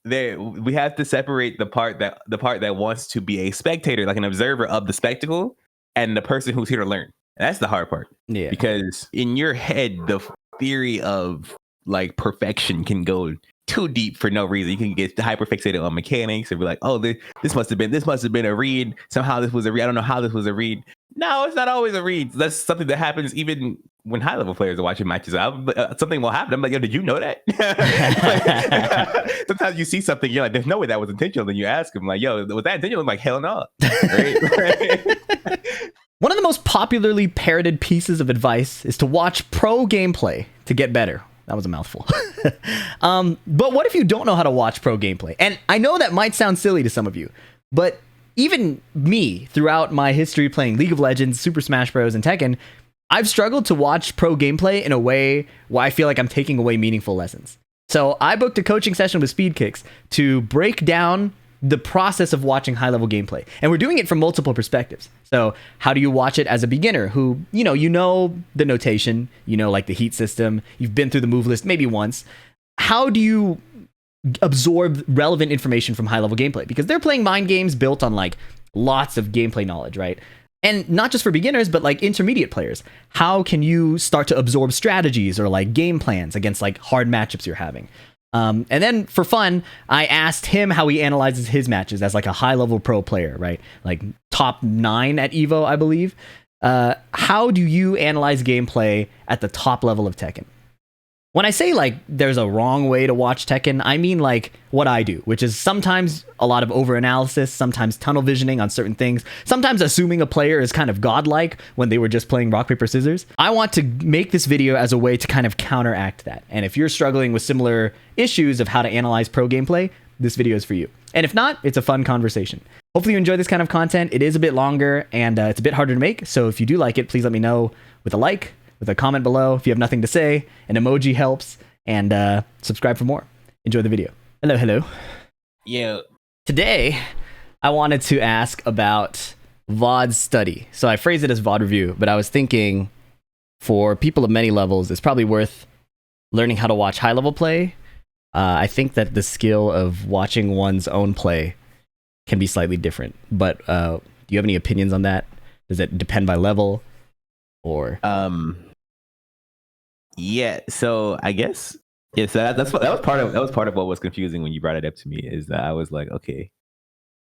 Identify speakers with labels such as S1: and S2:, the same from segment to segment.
S1: we have to separate the part that wants to be a spectator, like an observer of the spectacle, and the person who's here to learn. And that's the hard part.
S2: Yeah.
S1: Because in your head, the theory of like perfection can go too deep for no reason. You can get hyperfixated on mechanics and be like, oh, this must have been a read. Somehow this was a read. I don't know how this was a read. No, it's not always a read. That's something that happens even when high level players are watching matches. Something will happen. I'm like, yo, did you know that? Sometimes you see something, you're like, there's no way that was intentional. Then you ask him, like, yo, was that intentional? I'm like, hell no. Right?
S2: One of the most popularly parroted pieces of advice is to watch pro gameplay to get better. That was a mouthful. But what if you don't know how to watch pro gameplay? And I know that might sound silly to some of you, but even me, throughout my history playing League of Legends, Super Smash Bros., and Tekken, I've struggled to watch pro gameplay in a way where I feel like I'm taking away meaningful lessons. So I booked a coaching session with Speedkicks to break down the process of watching high-level gameplay. And we're doing it from multiple perspectives. So how do you watch it as a beginner who, you know the notation, like the heat system, you've been through the move list maybe once. How do you absorb relevant information from high-level gameplay? Because they're playing mind games built on like lots of gameplay knowledge, right? And not just for beginners, but like intermediate players. How can you start to absorb strategies or like game plans against like hard matchups you're having? And then for fun, I asked him how he analyzes his matches as like a high-level pro player, right? Like top 9 at Evo, I believe. How do you analyze gameplay at the top level of Tekken? When I say like there's a wrong way to watch Tekken, I mean like what I do, which is sometimes a lot of overanalysis, sometimes tunnel visioning on certain things, sometimes assuming a player is kind of godlike when they were just playing rock, paper, scissors. I want to make this video as a way to kind of counteract that. And if you're struggling with similar issues of how to analyze pro gameplay, this video is for you. And if not, it's a fun conversation. Hopefully you enjoy this kind of content. It is a bit longer and it's a bit harder to make. So if you do like it, please let me know with a like, with a comment below. If you have nothing to say, an emoji helps, and subscribe for more. Enjoy the video. Hello.
S1: Yeah.
S2: Today, I wanted to ask about VOD study. So I phrased it as VOD review, but I was thinking for people of many levels, it's probably worth learning how to watch high-level play. I think that the skill of watching one's own play can be slightly different. But do you have any opinions on that? Does it depend by level? Or
S1: yeah, so I guess yeah. So that was part of what was confusing when you brought it up to me, is that I was like, okay,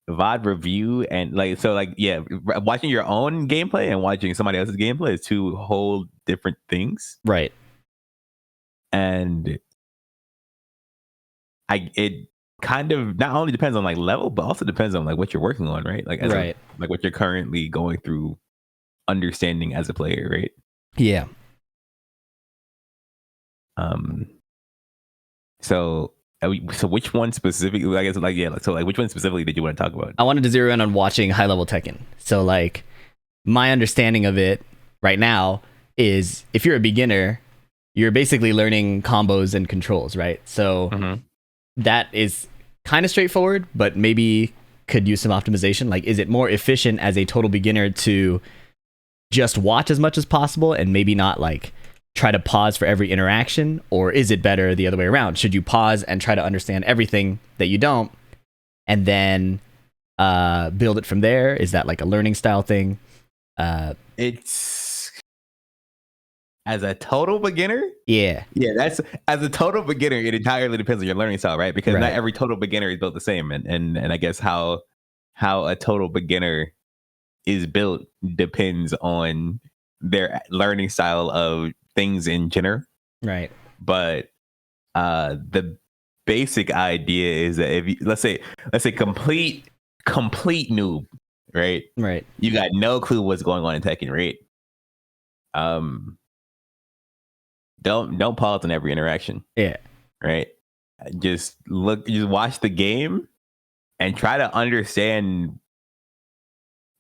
S1: VOD review and like, so like, yeah, watching your own gameplay and watching somebody else's gameplay is two whole different things,
S2: right?
S1: And it kind of not only depends on like level, but also depends on like what you're working on, right? Like
S2: right,
S1: like what you're currently going through, understanding as a player, right?
S2: Yeah.
S1: So which one specifically? I guess like yeah. So like which one specifically did you want to talk about?
S2: I wanted to zero in on watching high level Tekken. So like my understanding of it right now is if you're a beginner, you're basically learning combos and controls, right? So that is kind of straightforward, but maybe could use some optimization. Like, is it more efficient as a total beginner to just watch as much as possible and maybe not like try to pause for every interaction? Or is it better the other way around? Should you pause and try to understand everything that you don't and then build it from there? Is that like a learning style thing?
S1: It's as a total beginner.
S2: Yeah.
S1: That's as a total beginner. It entirely depends on your learning style, right? Because not every total beginner is built the same, and I guess how a total beginner is built depends on their learning style of things in general,
S2: right?
S1: But the basic idea is that if you, let's say complete noob, right? You got no clue what's going on in Tekken, right? Don't pause on every interaction.
S2: Yeah.
S1: Right. Just watch the game and try to understand.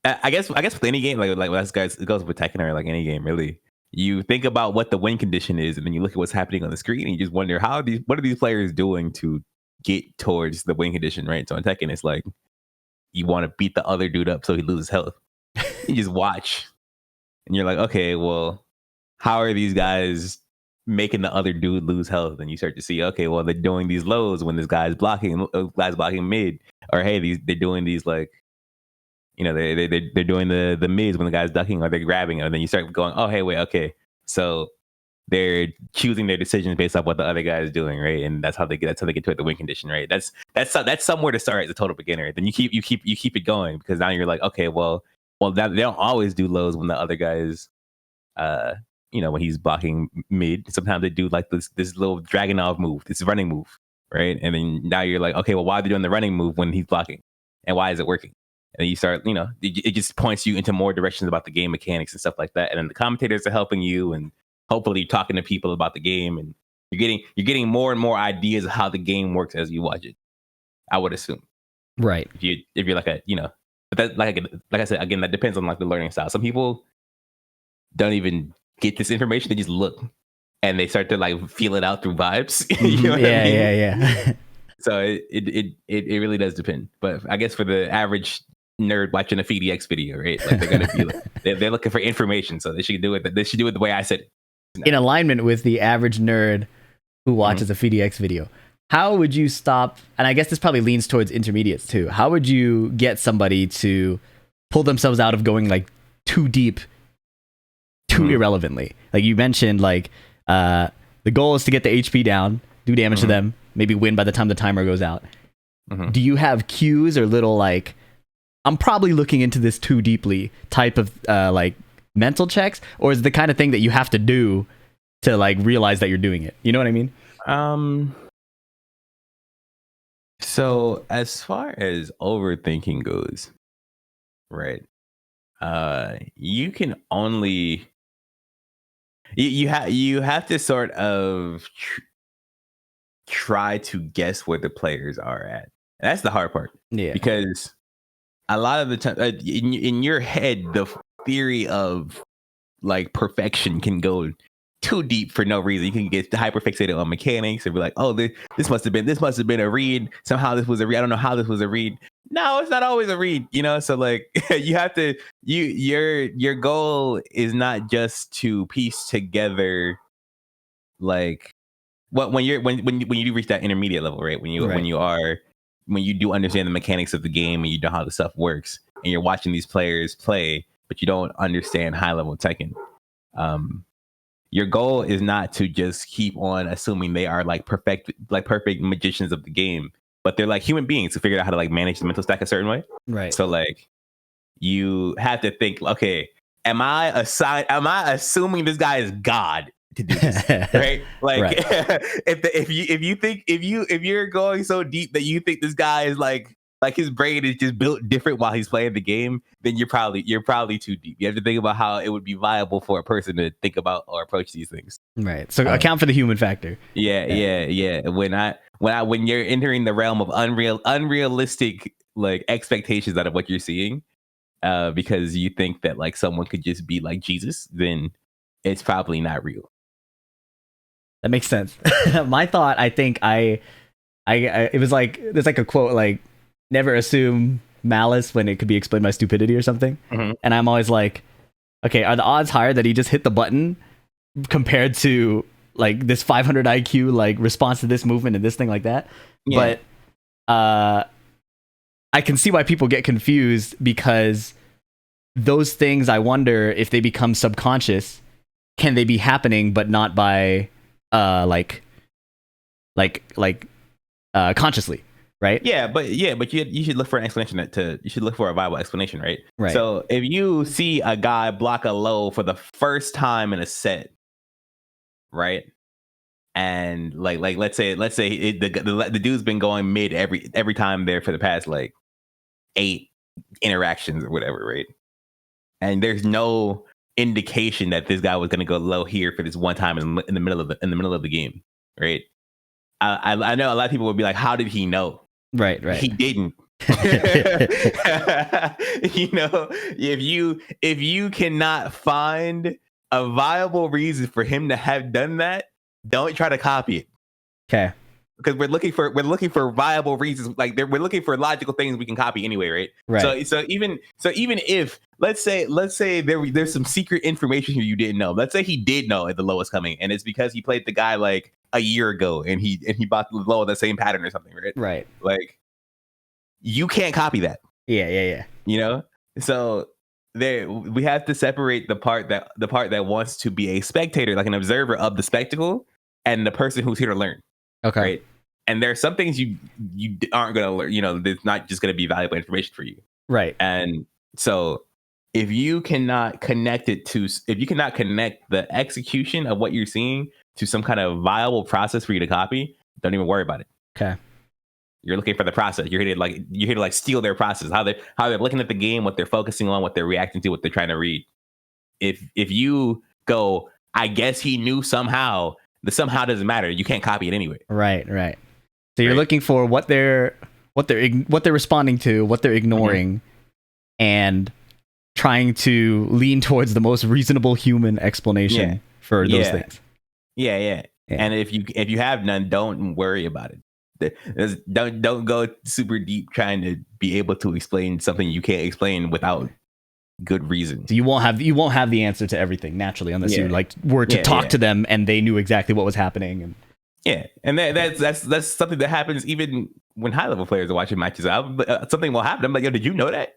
S1: I guess with any game, like it goes with Tekken or like any game, really. You think about what the win condition is, and then you look at what's happening on the screen, and you just wonder what are these players doing to get towards the win condition, right? So in Tekken, it's like you want to beat the other dude up so he loses health. You just watch, and you're like, okay, well, how are these guys making the other dude lose health, and you start to see, okay, well, they're doing these lows when this guy's blocking mid, or hey, they're doing these like, they're doing the mids when the guy's ducking, or they're grabbing, and then you start going, oh, hey, wait, okay, so they're choosing their decisions based off what the other guy is doing, right? And that's how they get to the win condition, right? That's somewhere to start as a total beginner. Then you keep it going, because now you're like, okay, well, that they don't always do lows when the other guy is, when he's blocking mid. Sometimes they do like this little Dragunov move, this running move, right? And then now you're like, okay, well, why are they doing the running move when he's blocking, and why is it working? And then you start, it just points you into more directions about the game mechanics and stuff like that. And then the commentators are helping you, and hopefully you're talking to people about the game, and you're getting more and more ideas of how the game works as you watch it, I would assume.
S2: Right.
S1: If you're like but that, like I said, again, that depends on like the learning style. Some people don't even get this information; they just look and they start to like feel it out through vibes. You know what I mean?
S2: Yeah.
S1: So it really does depend. But I guess for the average nerd watching a PhiDX video, right? Like they're gonna be they're looking for information, so they should do it. They should do it the way I said it.
S2: In alignment with the average nerd who watches a PhiDX video. How would you stop? And I guess this probably leans towards intermediates too. How would you get somebody to pull themselves out of going like too deep, too irrelevantly? Like you mentioned, like the goal is to get the HP down, do damage to them, maybe win by the time the timer goes out. Do you have cues or little like, I'm probably looking into this too deeply type of like mental checks, or is it the kind of thing that you have to do to like realize that you're doing it? You know what I mean?
S1: So as far as overthinking goes, right? You can only you have to sort of try to guess where the players are at. And that's the hard part.
S2: Yeah.
S1: Because a lot of the time in your head, the theory of like perfection can go too deep for no reason. You can get hyperfixated on mechanics and be like, oh, this must have been a read. Somehow this was a read. I don't know how this was a read. No, it's not always a read, So like you have to your goal is not just to piece together like when you do reach that intermediate level, right? When you do understand the mechanics of the game and you know how the stuff works, and you're watching these players play, but you don't understand high level Tekken. Your goal is not to just keep on assuming they are like perfect magicians of the game, but they're like human beings who figured out how to like manage the mental stack a certain way.
S2: Right.
S1: So like you have to think, okay, am I assuming this guy is God to do this? Right? Like
S2: Right.
S1: if you're going so deep that you think this guy is like his brain is just built different while he's playing the game, then you're probably too deep. You have to think about how it would be viable for a person to think about or approach these things.
S2: Right. So account for the human factor.
S1: Yeah. When you're entering the realm of unrealistic like expectations out of what you're seeing, because you think that like someone could just be like Jesus, then it's probably not real.
S2: That makes sense. My thought, I think it was like, there's like a quote like, never assume malice when it could be explained by stupidity or something. And I'm always like, okay, are the odds higher that he just hit the button compared to like this 500 IQ like response to this movement and this thing like that? Yeah. But I can see why people get confused, because those things, I wonder if they become subconscious, can they be happening but not by consciously? Right.
S1: But you should look for an explanation you should look for a viable explanation, right?
S2: Right.
S1: So if you see a guy block a low for the first time in a set, right? And like let's say the dude's been going mid every time there for the past like 8 interactions or whatever, right? And there's no indication that this guy was going to go low here for this one time in the middle of the game, right? I know a lot of people would be like, how did he know?
S2: Right.
S1: He didn't. If you cannot find a viable reason for him to have done that, don't try to copy it.
S2: Okay.
S1: because we're looking for viable reasons. Like we're looking for logical things we can copy anyway, right?
S2: Right.
S1: So even if let's say there's some secret information here you didn't know. Let's say he did know the low was coming, and it's because he played the guy like a year ago, and he bought the low in the same pattern or something, right?
S2: Right.
S1: Like you can't copy that.
S2: Yeah.
S1: You know, so we have to separate the part that wants to be a spectator, like an observer of the spectacle, and the person who's here to learn.
S2: Okay.
S1: Right. And there are some things you aren't going to learn. You know, there's not just going to be valuable information for you.
S2: Right.
S1: And so if you cannot connect the execution of what you're seeing to some kind of viable process for you to copy, don't even worry about it.
S2: Okay.
S1: You're looking for the process. You're here to steal their process, how they're looking at the game, what they're focusing on, what they're reacting to, what they're trying to read. If you go, I guess he knew somehow, the somehow doesn't matter. You can't copy it anyway.
S2: Right. So you're looking for what they're responding to, what they're ignoring, and trying to lean towards the most reasonable human explanation for those things.
S1: Yeah. And if you have none, don't worry about it. Don't go super deep trying to be able to explain something you can't explain without good reason.
S2: So you won't have the answer to everything naturally, unless you were to talk to them and they knew exactly what was happening.
S1: And that's something that happens even when high level players are watching matches. Something will happen. I'm like, yo, did you know that?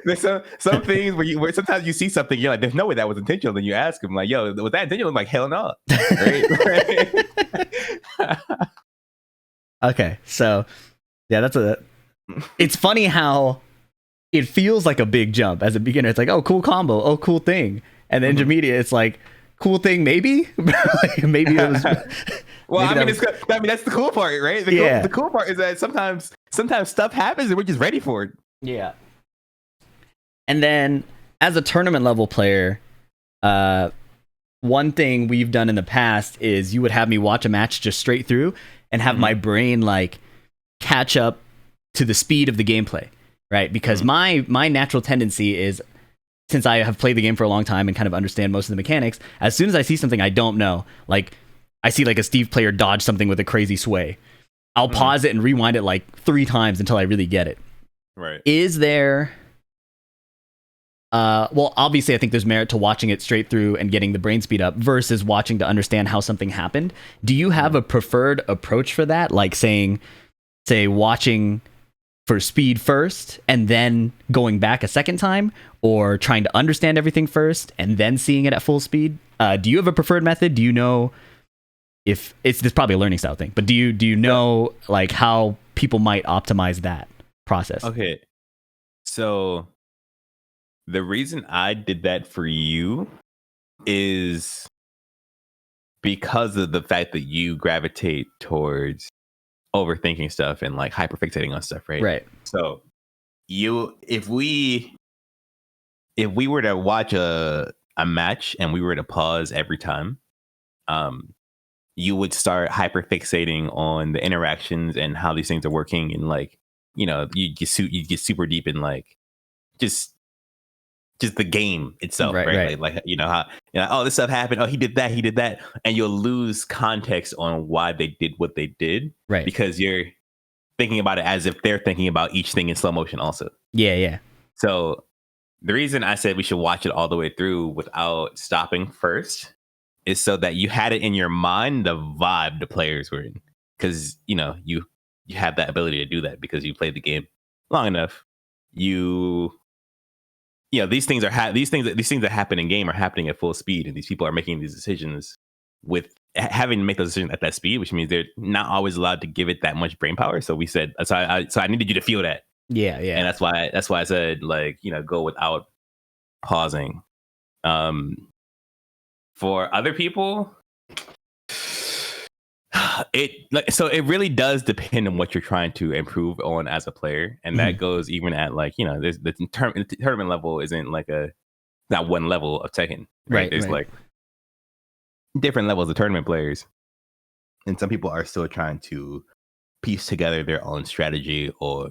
S1: There's some things where sometimes you see something, you're like, there's no way that was intentional. Then you ask them, like, yo, was that intentional? I'm like, hell no. Right?
S2: Okay, so it's funny how it feels like a big jump as a beginner. It's like, oh, cool combo, oh, cool thing, and then intermediate, it's like, cool thing, maybe. Like, maybe it was.
S1: Well, I mean, that's the cool part, right? The cool part is that sometimes stuff happens and we're just ready for it.
S2: Yeah. And then, as a tournament level player, one thing we've done in the past is you would have me watch a match just straight through and have my brain like catch up to the speed of the gameplay, right? Because my natural tendency is, since I have played the game for a long time and kind of understand most of the mechanics, as soon as I see something I don't know, like I see like a Steve player dodge something with a crazy sway, I'll pause it and rewind it like 3 times until I really get it.
S1: Right.
S2: Is there... well, obviously, I think there's merit to watching it straight through and getting the brain speed up versus watching to understand how something happened. Do you have a preferred approach for that? Like say watching for speed first and then going back a second time, or trying to understand everything first and then seeing it at full speed? Do you have a preferred method? Do you know if it's probably a learning style thing, but do you know like how people might optimize that process?
S1: Okay. So the reason I did that for you is because of the fact that you gravitate towards overthinking stuff and like hyperfixating on stuff, right?
S2: Right.
S1: So if we were to watch a match and we were to pause every time, you would start hyperfixating on the interactions and how these things are working, and like, you know, you get super deep in like just the game itself, right? Like you know how, you know, oh, this stuff happened, oh, he did that, and you'll lose context on why they did what they did,
S2: right?
S1: Because you're thinking about it as if they're thinking about each thing in slow motion also. Yeah. So the reason I said we should watch it all the way through without stopping first is so that you had it in your mind the vibe the players were in, because you know you have that ability to do that because you played the game long enough. You know, these things that happen in game are happening at full speed, and these people are making these decisions with having to make those decisions at that speed, which means they're not always allowed to give it that much brain power. So we said, so I needed you to feel that.
S2: Yeah.
S1: And that's why I said, like, you know, go without pausing. For other people, it really does depend on what you're trying to improve on as a player, and that goes even at like, you know, there's the tournament level isn't like not one level of Tekken, right? There's like different levels of tournament players, and some people are still trying to piece together their own strategy, or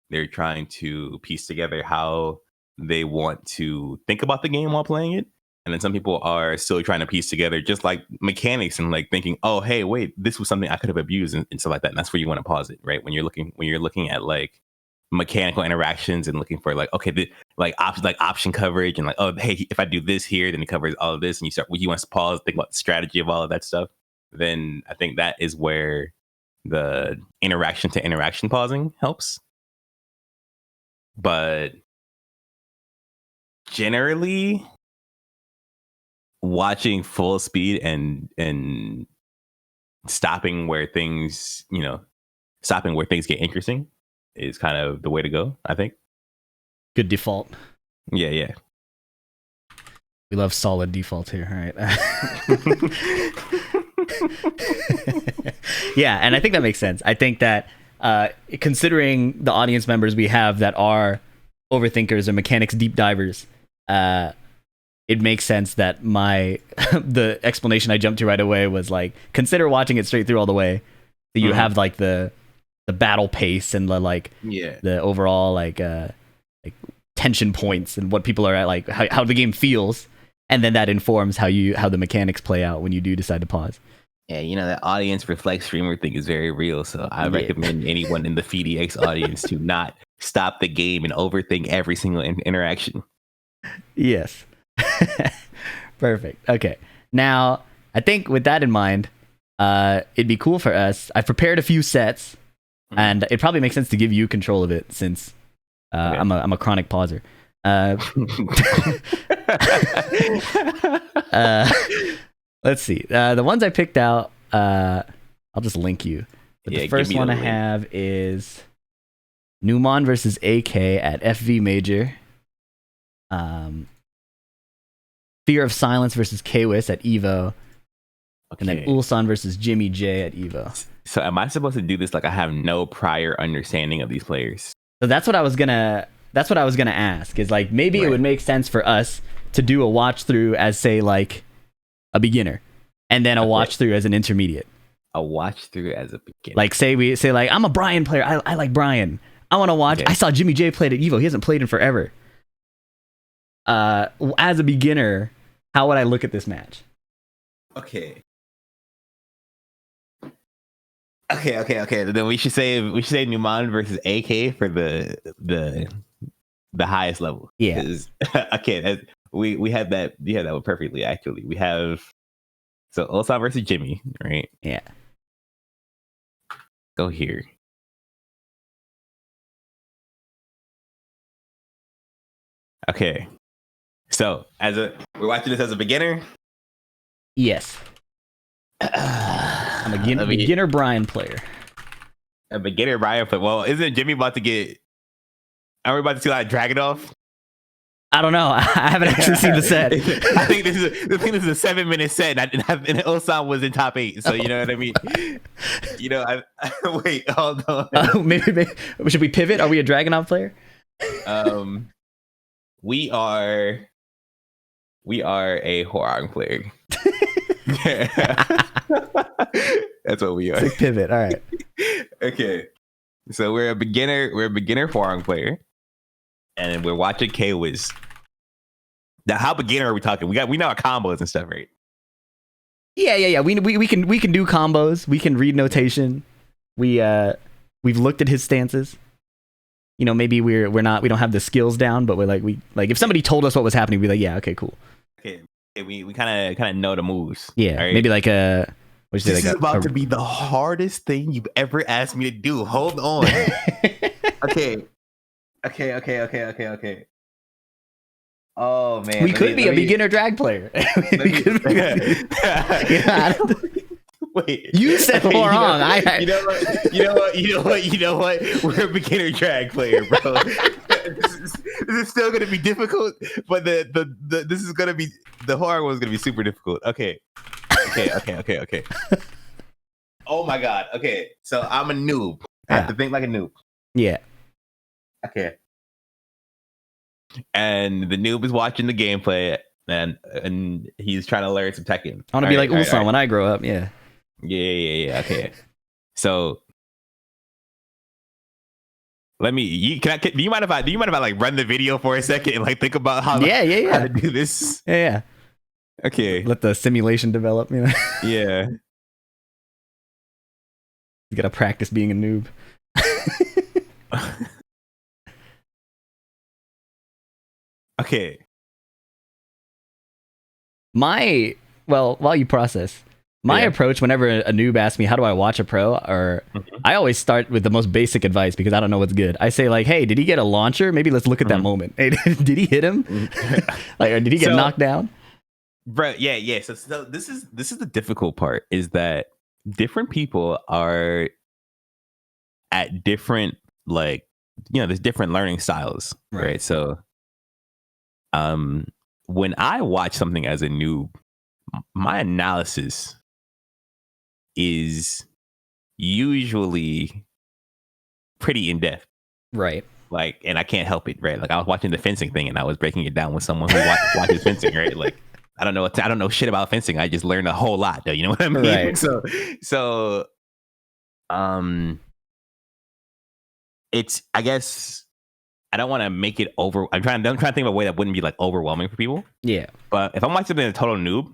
S1: they're trying to piece together how they want to think about the game while playing it. And then some people are still trying to piece together just like mechanics and like thinking, oh, hey, wait, this was something I could have abused and stuff like that. And that's where you want to pause it, right? When you're looking at like mechanical interactions and looking for like, okay, option coverage and like, oh, hey, if I do this here, then it covers all of this. And you want to pause, think about the strategy of all of that stuff. Then I think that is where the interaction to interaction pausing helps. But generally, watching full speed and stopping where things get interesting is kind of the way to go, I think.
S2: Good default.
S1: Yeah.
S2: We love solid defaults here. All right. Yeah, and I think that makes sense. I think that considering the audience members we have that are overthinkers or mechanics deep divers, it makes sense that the explanation I jumped to right away was like, consider watching it straight through all the way. So you have like the battle pace and the overall like tension points and what people are at, like how the game feels, and then that informs how the mechanics play out when you do decide to pause.
S1: Yeah, that audience reflex streamer thing is very real. So I recommend anyone in the PhiDX audience to not stop the game and overthink every single interaction.
S2: Yes. Perfect. Okay. Now, I think with that in mind, it'd be cool for us. I've prepared a few sets, and it probably makes sense to give you control of it since I'm a chronic pauser. Let's see. The ones I picked out, I'll just link you. But the first one I have is Numan versus AK at FV Major. Fear of Silence versus Kwis at Evo. And then Ulsan versus Jimmy J at Evo.
S1: So am I supposed to do this like I have no prior understanding of these players?
S2: So that's what I was gonna ask. Is like maybe it would make sense for us to do a watch through as, say, like a beginner, and then a watch through as an intermediate.
S1: A watch through as a beginner.
S2: Like say like I'm a Brian player. I like Brian. I want to watch. I saw Jimmy J played at Evo. He hasn't played in forever. As a beginner, how would I look at this match?
S1: Okay. Then we should say Numan versus AK for the highest level.
S2: Yeah.
S1: Okay. We had that. You had that one perfectly. Actually, we have Ulsan versus Jimmy, right?
S2: Yeah.
S1: Go here. Okay. So we're watching this as a beginner.
S2: Yes. I'm a beginner Brian player.
S1: A beginner Brian player. Well, isn't Jimmy about to get? Are we about to see like Dragunov?
S2: I don't know. I haven't actually seen the set.
S1: I think this is a 7-minute set, and Ulsan was in top 8. So you know what I mean. Wait, hold on.
S2: Maybe should we pivot? Are we a Dragunov player?
S1: We are a Horang player. That's what we are.
S2: It's a pivot. All right.
S1: Okay. So we're a beginner Horang player, and we're watching Kwis. Now, how beginner are we talking? We know our combos and stuff, right?
S2: Yeah. We can do combos. We can read notation. We've looked at his stances. Maybe we don't have the skills down, but we're like if somebody told us what was happening, we'd be like, yeah, okay, cool.
S1: Okay, we kind of know the moves.
S2: Yeah, right? Maybe like a.
S1: This is about to be the hardest thing you've ever asked me to do. Hold on. Okay. Oh man,
S2: we could be a beginner drag player.
S1: Wait,
S2: you said wrong.
S1: You know what? We're a beginner drag player, bro. This is still gonna be difficult, but this is gonna be the horror one's gonna be super difficult. Okay. Oh my god. Okay, so I'm a noob. I have to think like a noob.
S2: Yeah.
S1: Okay. And the noob is watching the gameplay, and he's trying to learn some Tekken.
S2: I want to be like Ulsan when I grow up. Yeah.
S1: Yeah. Okay. So do you mind if I like run the video for a second and like think about how to do this?
S2: Yeah.
S1: Okay.
S2: Let the simulation develop, you know.
S1: Yeah.
S2: You gotta practice being a noob.
S1: Okay.
S2: While you process, my approach whenever a noob asks me how do I watch a pro, or I always start with the most basic advice because I don't know what's good. I say like, hey, did he get a launcher? Maybe let's look at that moment. Hey, did he hit him? Like, or did he get knocked down?
S1: Bro, yeah. So this is the difficult part, is that different people are at different, like, there's different learning styles, right? So when I watch something as a noob, my analysis is usually pretty in depth,
S2: right?
S1: Like, and I can't help it, right? Like, I was watching the fencing thing and I was breaking it down with someone who watches fencing, right? Like, I don't know shit about fencing. I just learned a whole lot, though. You know what I mean?
S2: Right.
S1: So it's, I guess, I don't want to make it over. I'm trying to think of a way that wouldn't be like overwhelming for people.
S2: Yeah.
S1: But if I'm watching something a total noob,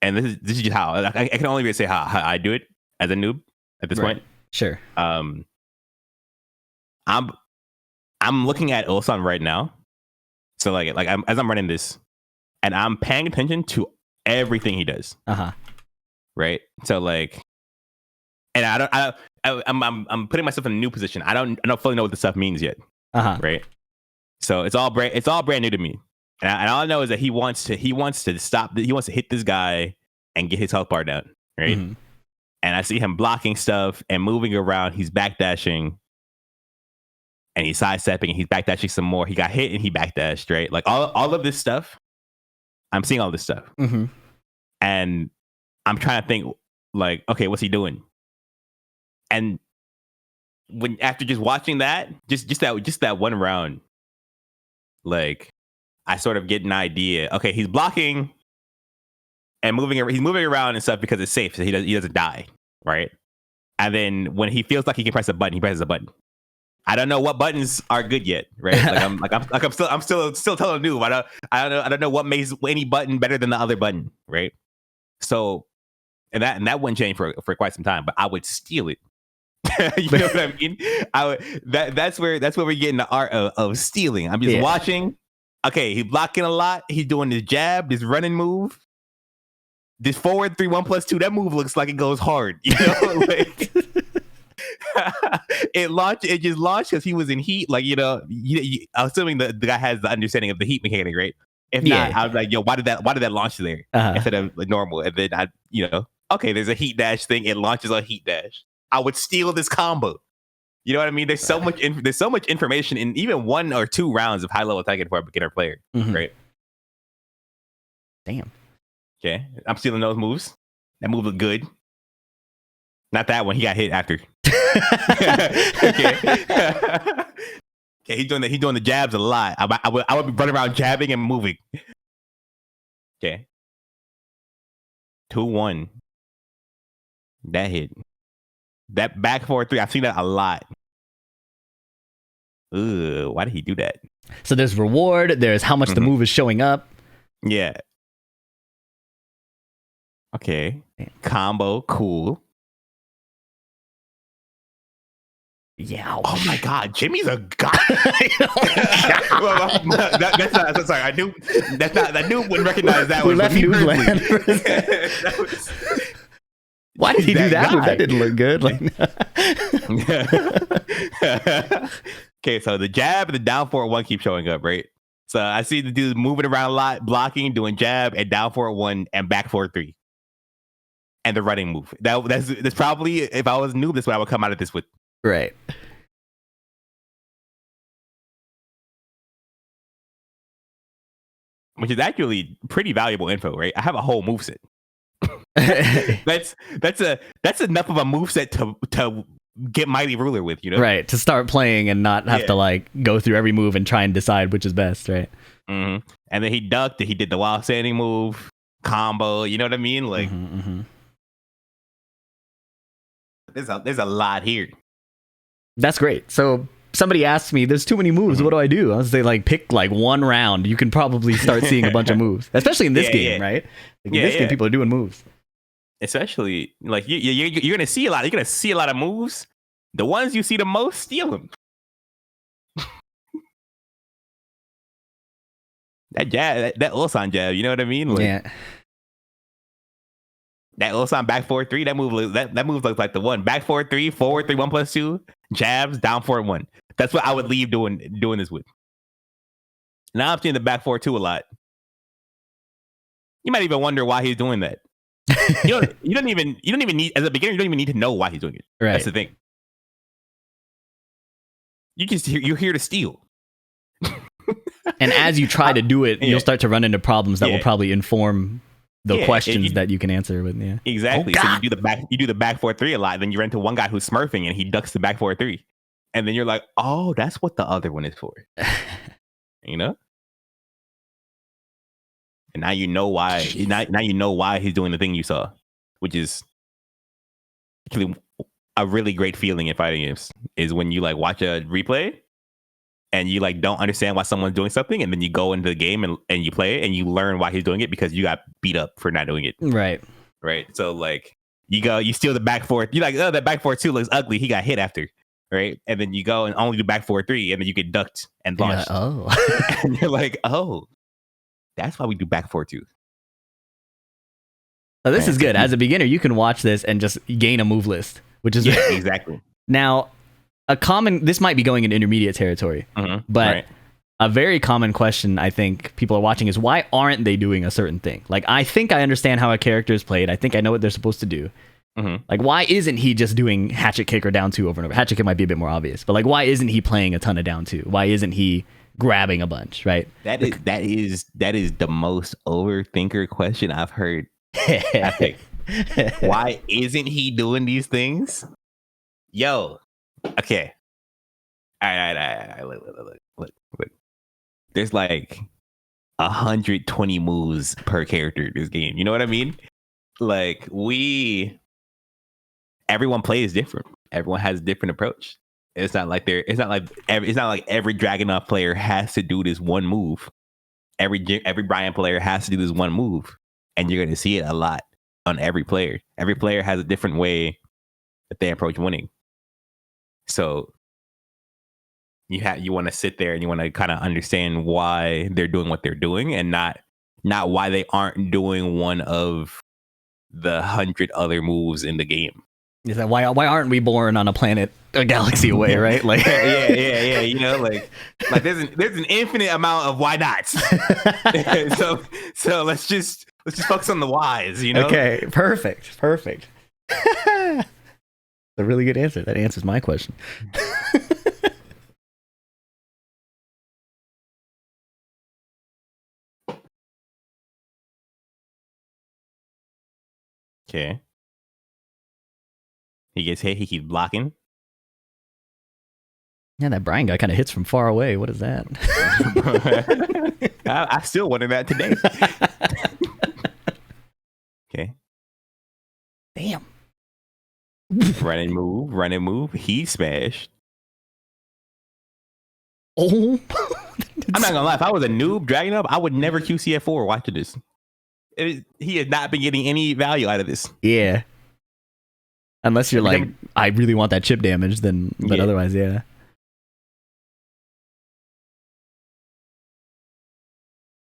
S1: and this is just how I can only really say how I do it as a noob at this point.
S2: Sure.
S1: I'm looking at Ulsan right now. So like as I'm running this, and I'm paying attention to everything he does. Right. So like, and I'm putting myself in a new position. I don't fully know what the stuff means yet. Right. So it's all brand new to me. And all I know is that he wants to stop. He wants to hit this guy and get his health bar down. Right. And I see him blocking stuff and moving around. He's backdashing. And he's sidestepping and he's backdashing some more. He got hit and he backdashed, right? Like all of this stuff. I'm seeing all this stuff. And I'm trying to think, like, okay, what's he doing? And after just watching that, just that one round, like, I sort of get an idea. Okay, he's blocking and he's moving around and stuff because it's safe, so he doesn't die, right? And then when he feels like he can press a button, he presses a button. I don't know what buttons are good yet, right? I'm still telling noob. I don't know what makes any button better than the other button, right? So, and that wouldn't change for quite some time, but I would steal it. You know what I mean? That's where we're getting the art of stealing. I'm just watching. Okay, he's blocking a lot. He's doing this jab, this running move, this forward 3-1+2. That move looks like it goes hard. You know, like. It just launched because he was in heat. Like, I'm assuming the guy has the understanding of the heat mechanic, right? If not, I was like, yo, why did that launch there instead of like normal? And then okay, there's a heat dash thing. It launches on heat dash. I would steal this combo. You know what I mean? There's so much information in even 1 or 2 rounds of high level Tekken for a beginner player, right?
S2: Damn.
S1: Okay, I'm stealing those moves. That move looked good. Not that one. He got hit after. Okay. Okay, he's doing the jabs a lot. I would be running around jabbing and moving. Okay. 2-1. That hit. That back 4-3. I've seen that a lot. Ugh, why did he do that?
S2: So there's reward. There's how much the move is showing up.
S1: Yeah. Okay. Combo. Cool.
S2: Yeah.
S1: Oh my God, Jimmy's a god. That's not. Sorry, I knew wouldn't recognize that one.
S2: Left Newland. Why did he do that move? That didn't look good.
S1: Okay, so the jab and the down 4-1 keep showing up, right? So I see the dude moving around a lot, blocking, doing jab and down 4-1 and back 4-3, and the running move. That's probably, if I was new, that's what I would come out of this with.
S2: Right.
S1: Which is actually pretty valuable info, right? I have a whole moveset. That's enough of a moveset to get Mighty Ruler with, you know?
S2: Right, to start playing and not have to like go through every move and try and decide which is best, right?
S1: And then he ducked, he did the wild standing move, combo, you know what I mean? Like, there's a lot here.
S2: That's great. So somebody asks me, "There's too many moves. What do I do?" I was say like pick like one round. You can probably start seeing a bunch of moves, especially in this game, right? Like, in this game, people are doing moves.
S1: Especially like you're gonna see a lot. You're gonna see a lot of moves. The ones you see the most, steal them. That jab, that Ulsan jab, you know what I mean? Like,
S2: yeah.
S1: That Ulsan back 4-3, that move looks like the one. Back 4-3, forward 3, 1+2, jabs, down 4-1. That's what I would leave doing this with. Now I'm seeing the back 4-2 a lot. You might even wonder why he's doing that. You don't even need, as a beginner, you don't even need to know why he's doing it.
S2: Right.
S1: That's the thing. You're here to steal.
S2: And as you try to do it, you'll start to run into problems that will probably inform the questions that you can answer with. Yeah,
S1: exactly. So you do the back 4-3 a lot. Then you run into one guy who's smurfing and he ducks the back 4-3, and then you're like, oh, that's what the other one is for. You know. And now you know why. Now you know why he's doing the thing you saw, which is actually a really great feeling in fighting games. Is when you like watch a replay and you like don't understand why someone's doing something, and then you go into the game and you play it and you learn why he's doing it because you got beat up for not doing it.
S2: Right.
S1: So like you steal the back 4. You like, oh, that back 4-2 looks ugly. He got hit after, right? And then you go and only do back 4-3, and then you get ducked and launched.
S2: Yeah, oh.
S1: And you're like, oh, that's why we do back 4-2.
S2: So this is good. As a beginner, you can watch this and just gain a move list, which is
S1: exactly.
S2: Now, this might be going in intermediate territory, but a very common question I think people are watching is, why aren't they doing a certain thing? Like, I think I understand how a character is played. I think I know what they're supposed to do. Like, why isn't he just doing hatchet kick or down 2 over and over? Hatchet kick might be a bit more obvious, but like, why isn't he playing a ton of down 2? Why isn't he grabbing a bunch, right?
S1: That is the most overthinker question I've heard. I think. Why isn't he doing these things? Yo, okay. All right. Look. There's like 120 moves per character in this game. You know what I mean? Like everyone plays different. Everyone has a different approach. It's not like every Dragunov player has to do this one move. Every Brian player has to do this one move, and you're going to see it a lot on every player. Every player has a different way that they approach winning. So you want to sit there and you want to kind of understand why they're doing what they're doing, and not why they aren't doing one of the 100 other moves in the game.
S2: Is that why aren't we born on a planet a galaxy away, right? Like
S1: yeah. You know, like there's an infinite amount of why nots. so let's just focus on the whys, you know?
S2: Okay, perfect. A really good answer. That answers my question.
S1: Okay. He gets hit. He keeps blocking.
S2: Yeah, that Brian guy kind of hits from far away. What is that?
S1: I still wonder that today. Okay.
S2: Damn.
S1: Run and move. He smashed.
S2: Oh.
S1: I'm not gonna lie. If I was a noob dragging up, I would never QCF4 watching this. He has not been getting any value out of this.
S2: Yeah. Unless you're like, I really want that chip damage, then, but otherwise, yeah.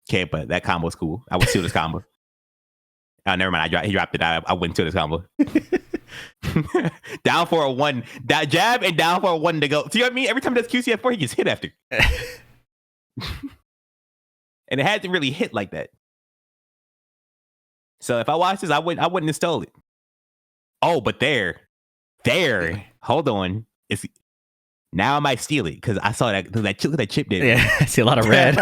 S1: Okay, but that combo's cool. I would steal this combo. Oh, never mind. He dropped it. I wouldn't steal this combo. Down for a 1. That jab and down for a 1 to go. See what I mean? Every time that's QCF4, he gets hit after. And it hasn't really hit like that. So if I watch this, I wouldn't have stole it. Oh, but there. Hold on. Now I might steal it because I saw that. Look at that chip did.
S2: Yeah, I see a lot of red.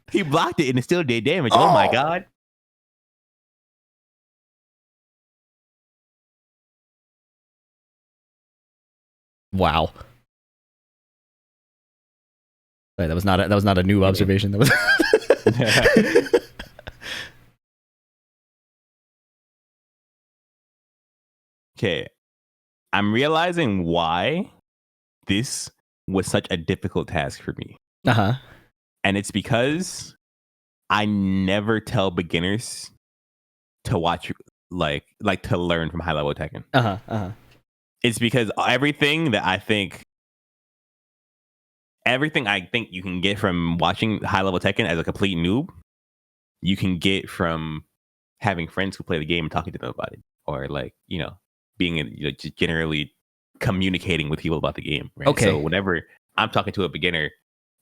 S1: He blocked it and it still did damage. Oh my god.
S2: Wow. Sorry, that was not a new observation. That was.
S1: Okay. I'm realizing why this was such a difficult task for me.
S2: Uh-huh.
S1: And it's because I never tell beginners to watch like to learn from high level Tekken.
S2: Uh-huh. Uh-huh.
S1: It's because everything I think you can get from watching high level Tekken as a complete noob, you can get from having friends who play the game and talking to them about it, or like, you know, being just generally communicating with people about the game. Right?
S2: Okay.
S1: So whenever I'm talking to a beginner,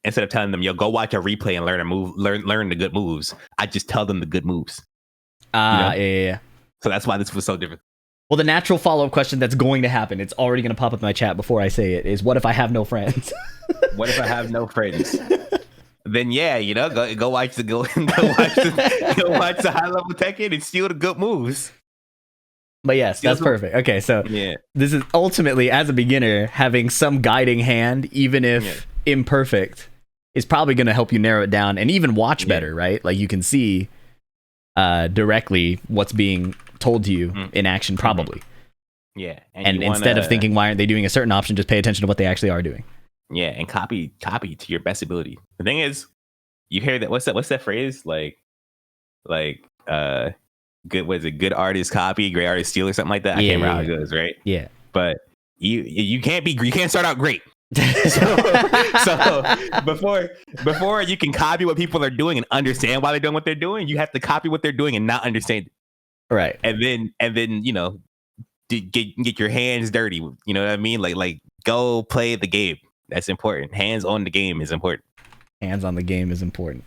S1: instead of telling them, "Yo, go watch a replay and learn a move, learn the good moves," I just tell them the good moves.
S2: Yeah.
S1: So that's why this was so difficult.
S2: Well, the natural follow-up question that's going to happen, it's already going to pop up in my chat before I say it, is what if I have no friends?
S1: What if I have no friends? Then yeah, you know, go watch the high level Tekken and steal the good moves.
S2: But yes, that's perfect. Okay, so this is ultimately, as a beginner, having some guiding hand, even if imperfect, is probably going to help you narrow it down and even watch better, right? Like you can see directly what's being told to you in action, probably.
S1: Yeah,
S2: and instead of thinking, why aren't they doing a certain option, just pay attention to what they actually are doing.
S1: Yeah, and copy to your best ability. The thing is, you hear that? What's that phrase? Like, good. Was it good artist copy, great artist steal, or something like that? I can't remember how it goes, right?
S2: Yeah.
S1: But you can't start out great. so before you can copy what people are doing and understand why they're doing what they're doing, you have to copy what they're doing and not understand it.
S2: Right.
S1: And then you know, get your hands dirty. You know what I mean? Like go play the game. That's important. Hands on the game is important.
S2: Hands on the game is important.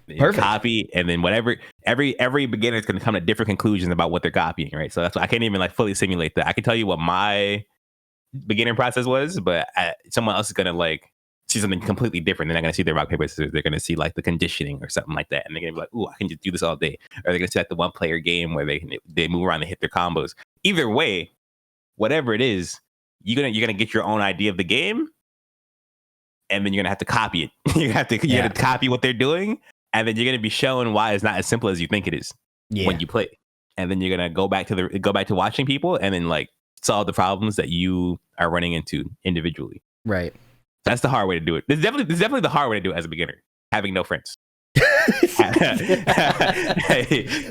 S1: Perfect. Copy, and then whatever. Every beginner is going to come to different conclusions about what they're copying, right? So that's why I can't even like fully simulate that. I can tell you what my beginning process was, but someone else is going to like see something completely different. They're not going to see their rock paper scissors. They're going to see like the conditioning or something like that, and they're going to be like, "Ooh, I can just do this all day." Or they're going to see like the one player game where they move around and hit their combos. Either way, whatever it is, you're gonna get your own idea of the game, and then you're gonna have to copy it. you have to copy what they're doing, and then you're gonna be shown why it's not as simple as you think it is when you play. And then you're gonna go back to watching people, and then like solve the problems that you are running into individually.
S2: Right.
S1: That's the hard way to do it. This is definitely the hard way to do it as a beginner. Having no friends.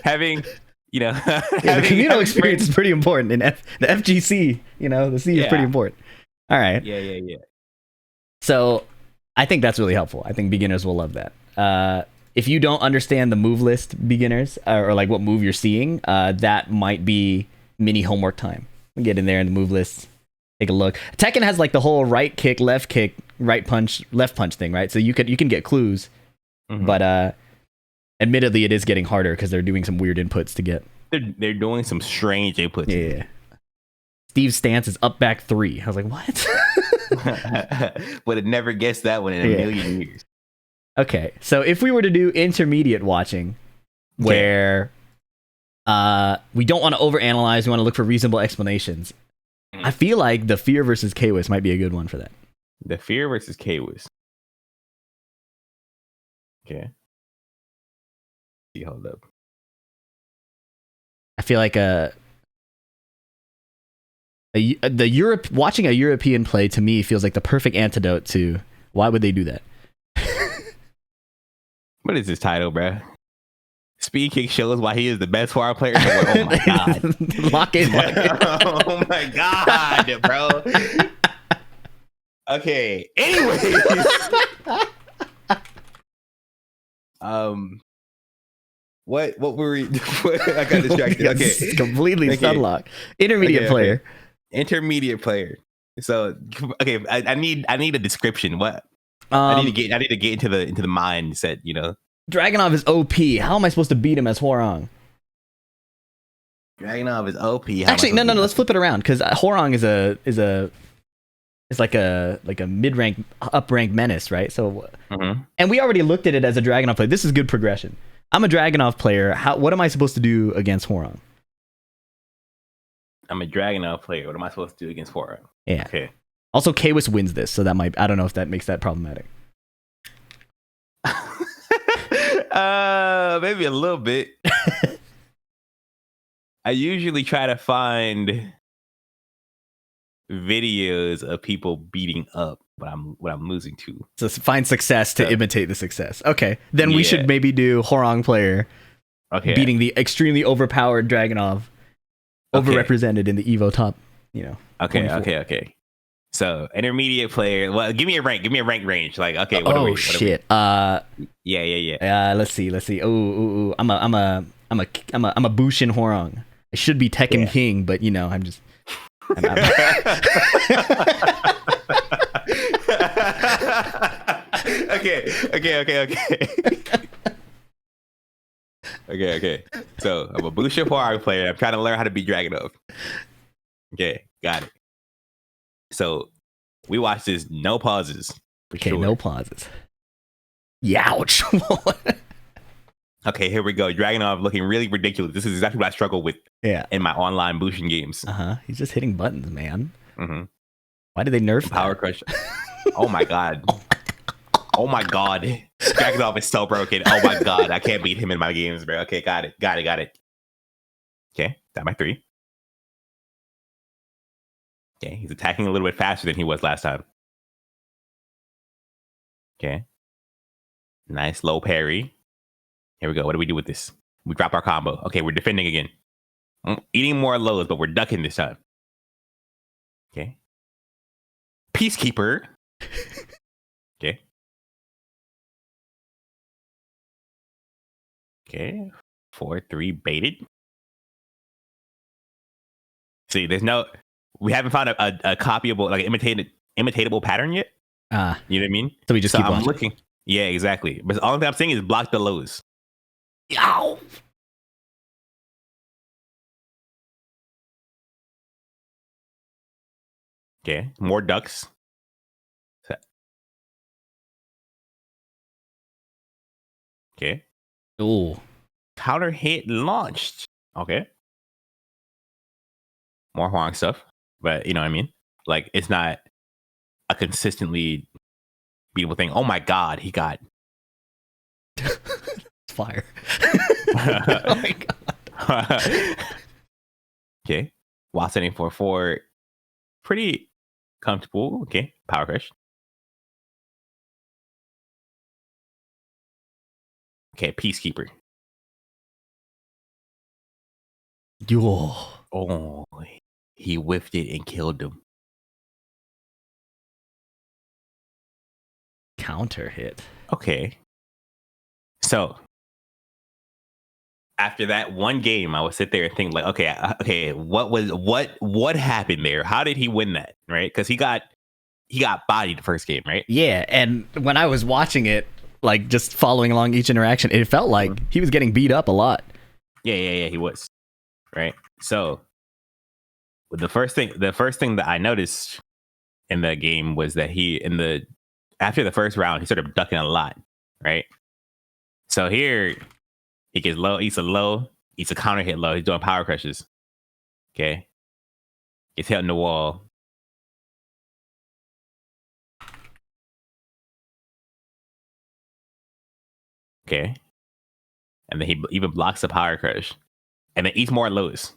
S1: having
S2: the communal experience is pretty important in the FGC. You know, the C is pretty important. All right.
S1: Yeah.
S2: So I think that's really helpful. I think beginners will love that. If you don't understand the move list, beginners, or like what move you're seeing, that might be mini homework time. Get in there in the move list, take a look. Tekken has like the whole right kick, right punch, left punch thing, right? So you can get clues, but admittedly, it is getting harder because they're doing some weird inputs to get.
S1: They're doing some strange inputs.
S2: Yeah. Steve's stance is up back 3. I was like, what?
S1: Would have never guessed that one in a million years.
S2: Okay, so if we were to do intermediate watching, where we don't want to overanalyze, we want to look for reasonable explanations, I feel like the Fear versus K-Wiz might be a good one for that.
S1: The Fear versus K-Wiz. Okay. Hold up.
S2: I feel like watching a European play to me feels like the perfect antidote to why would they do that.
S1: What is this title, bro? Speedkicks shows why he is the best 4-hour player in the world. Oh my god!
S2: Lock in.
S1: Oh my god, bro. Okay. Anyways. What were we? I got distracted. Okay,
S2: completely stunlock. Intermediate player.
S1: Intermediate player. So okay, I need a description. What? I need to get into the mindset. You know,
S2: Dragunov is OP. How am I supposed to beat him as Hwoarang?
S1: Dragunov is OP.
S2: Actually, no. Let's flip it around because Hwoarang is like a mid-rank, up-rank menace, right? So, and we already looked at it as a Dragunov player. This is good progression. I'm a Dragunov player. What am I supposed to do against Hwoarang?
S1: I'm a Dragunov player. What am I supposed to do against Hwoarang?
S2: Yeah.
S1: Okay.
S2: Also, K-Wiz wins this, so that might. I don't know if that makes that problematic.
S1: Maybe a little bit. I usually try to find videos of people beating up what I'm losing to.
S2: So find success to imitate the success. Okay, then we should maybe do Horong player beating the extremely overpowered Dragunov, overrepresented in the Evo top.
S1: Okay. So intermediate player. Well, give me a rank. Give me a rank range. Like, okay.
S2: What shit.
S1: Yeah.
S2: Let's see. Oh. I'm a Bushin Horong. I should be Tekken King, but I'm just.
S1: Okay. Okay. So I'm a Bushin Horong player. I'm trying to learn how to beat Dragunov. Okay, got it. So we watched this, no pauses.
S2: Okay, sure. No pauses. Youch.
S1: Okay, here we go. Dragunov looking really ridiculous. This is exactly what I struggle with in my online Bushin games.
S2: He's just hitting buttons, man.
S1: Mm-hmm.
S2: Why did they nerf
S1: Power Crush? Oh my god. Oh my god. Dragunov is so broken. Oh my god. I can't beat him in my games, bro. Okay, got it. Okay, that my 3. Okay, he's attacking a little bit faster than he was last time. Okay. Nice low parry. Here we go. What do we do with this? We drop our combo. Okay, we're defending again. I'm eating more lows, but we're ducking this time. Okay. Peacekeeper. Okay. Okay. 4-3 baited. See, we haven't found a copyable, like imitatable pattern yet. You know what I mean?
S2: So we just keep watching.
S1: Looking. Yeah, exactly. But the only thing I'm saying is block the lows.
S2: Yow!
S1: Okay, more ducks. Okay.
S2: Ooh.
S1: Counter hit launched. Okay. More Huang stuff. But you know what I mean? Like, it's not a consistently beatable thing. Oh my god, he got
S2: fire. Oh my god.
S1: Okay. While setting 4-4. Pretty comfortable. Okay. Power crush. Okay, Peacekeeper. Oh, he whiffed it and killed him.
S2: Counter hit.
S1: Okay. So after that one game, I would sit there and think like, okay, what happened there? How did he win that? Right? Because he got bodied the first game, right?
S2: Yeah, and when I was watching it, like just following along each interaction, it felt like he was getting beat up a lot.
S1: Yeah, he was. Right. So the first thing that I noticed in the game was that after the first round, he started ducking a lot. Right. So here he gets low, eats a counter hit low. He's doing power crushes. Okay. Gets hit on the wall. Okay. And then he even blocks the power crush. And then eats more lows.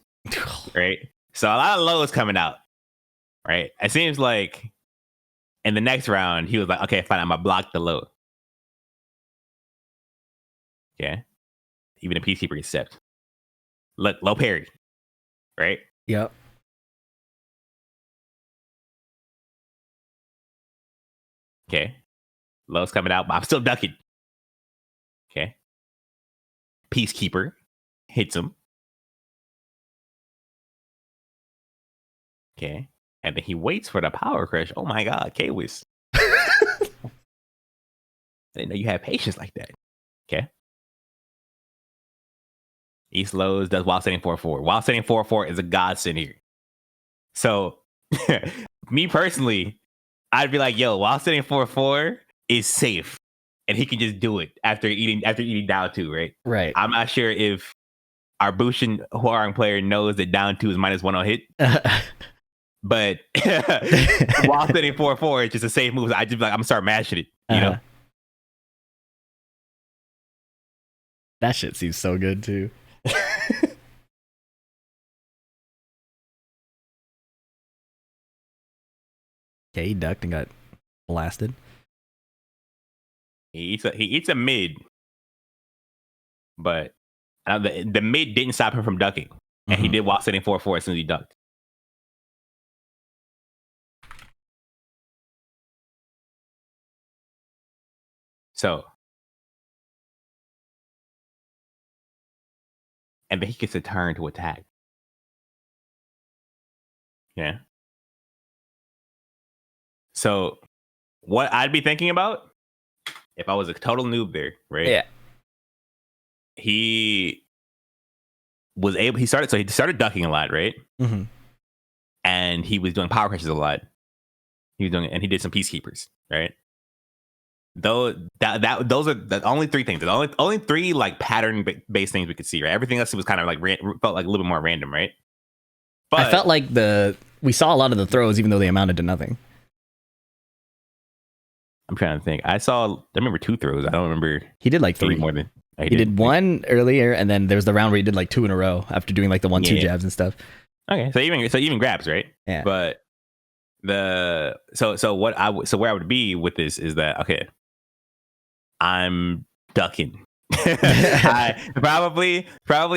S1: Right? So a lot of lows coming out. Right? It seems like in the next round, he was like, okay, fine, I'm gonna block the low. Okay. Even a Peacekeeper gets stepped. Look, low parry. Right?
S2: Yep.
S1: Okay. Low's coming out, but I'm still ducking. Okay. Peacekeeper hits him. Okay. And then he waits for the power crush. Oh my god, K-Wiz. I didn't know you had patience like that. Okay. East Lows does while setting 4-4. While setting 4-4 is a godsend here. So, me personally, I'd be like, yo, while setting 4-4 is safe. And he can just do it after eating down 2, right?
S2: Right.
S1: I'm not sure if our Bushin Huarang player knows that down 2 is -1 on hit. But while setting 4-4, it's just a safe move. I just be like, I'm gonna start mashing it, you know?
S2: That shit seems so good too. Okay, he ducked and got blasted.
S1: He eats a mid, but the mid didn't stop him from ducking, and he did while sitting 4-4 as soon as he ducked. So, and then he gets a turn to attack. Yeah. So, what I'd be thinking about if I was a total noob there, right?
S2: Yeah.
S1: He started ducking a lot, right?
S2: Mm-hmm.
S1: And he was doing power crushes a lot. He did some peacekeepers, right? Those are the only three things. The only three like pattern based things we could see, right? Everything else was kind of like felt like a little bit more random, right? But
S2: I felt like we saw a lot of the throws, even though they amounted to nothing.
S1: I'm trying to think. I remember 2 throws. I don't remember.
S2: He did like 3
S1: more than
S2: he did 1 earlier, and then there was the round where he did like 2 in a row after doing like the 1-2 jabs and stuff.
S1: Okay, so even grabs, right?
S2: Yeah.
S1: But where I would be with this is that okay, I'm ducking. I probably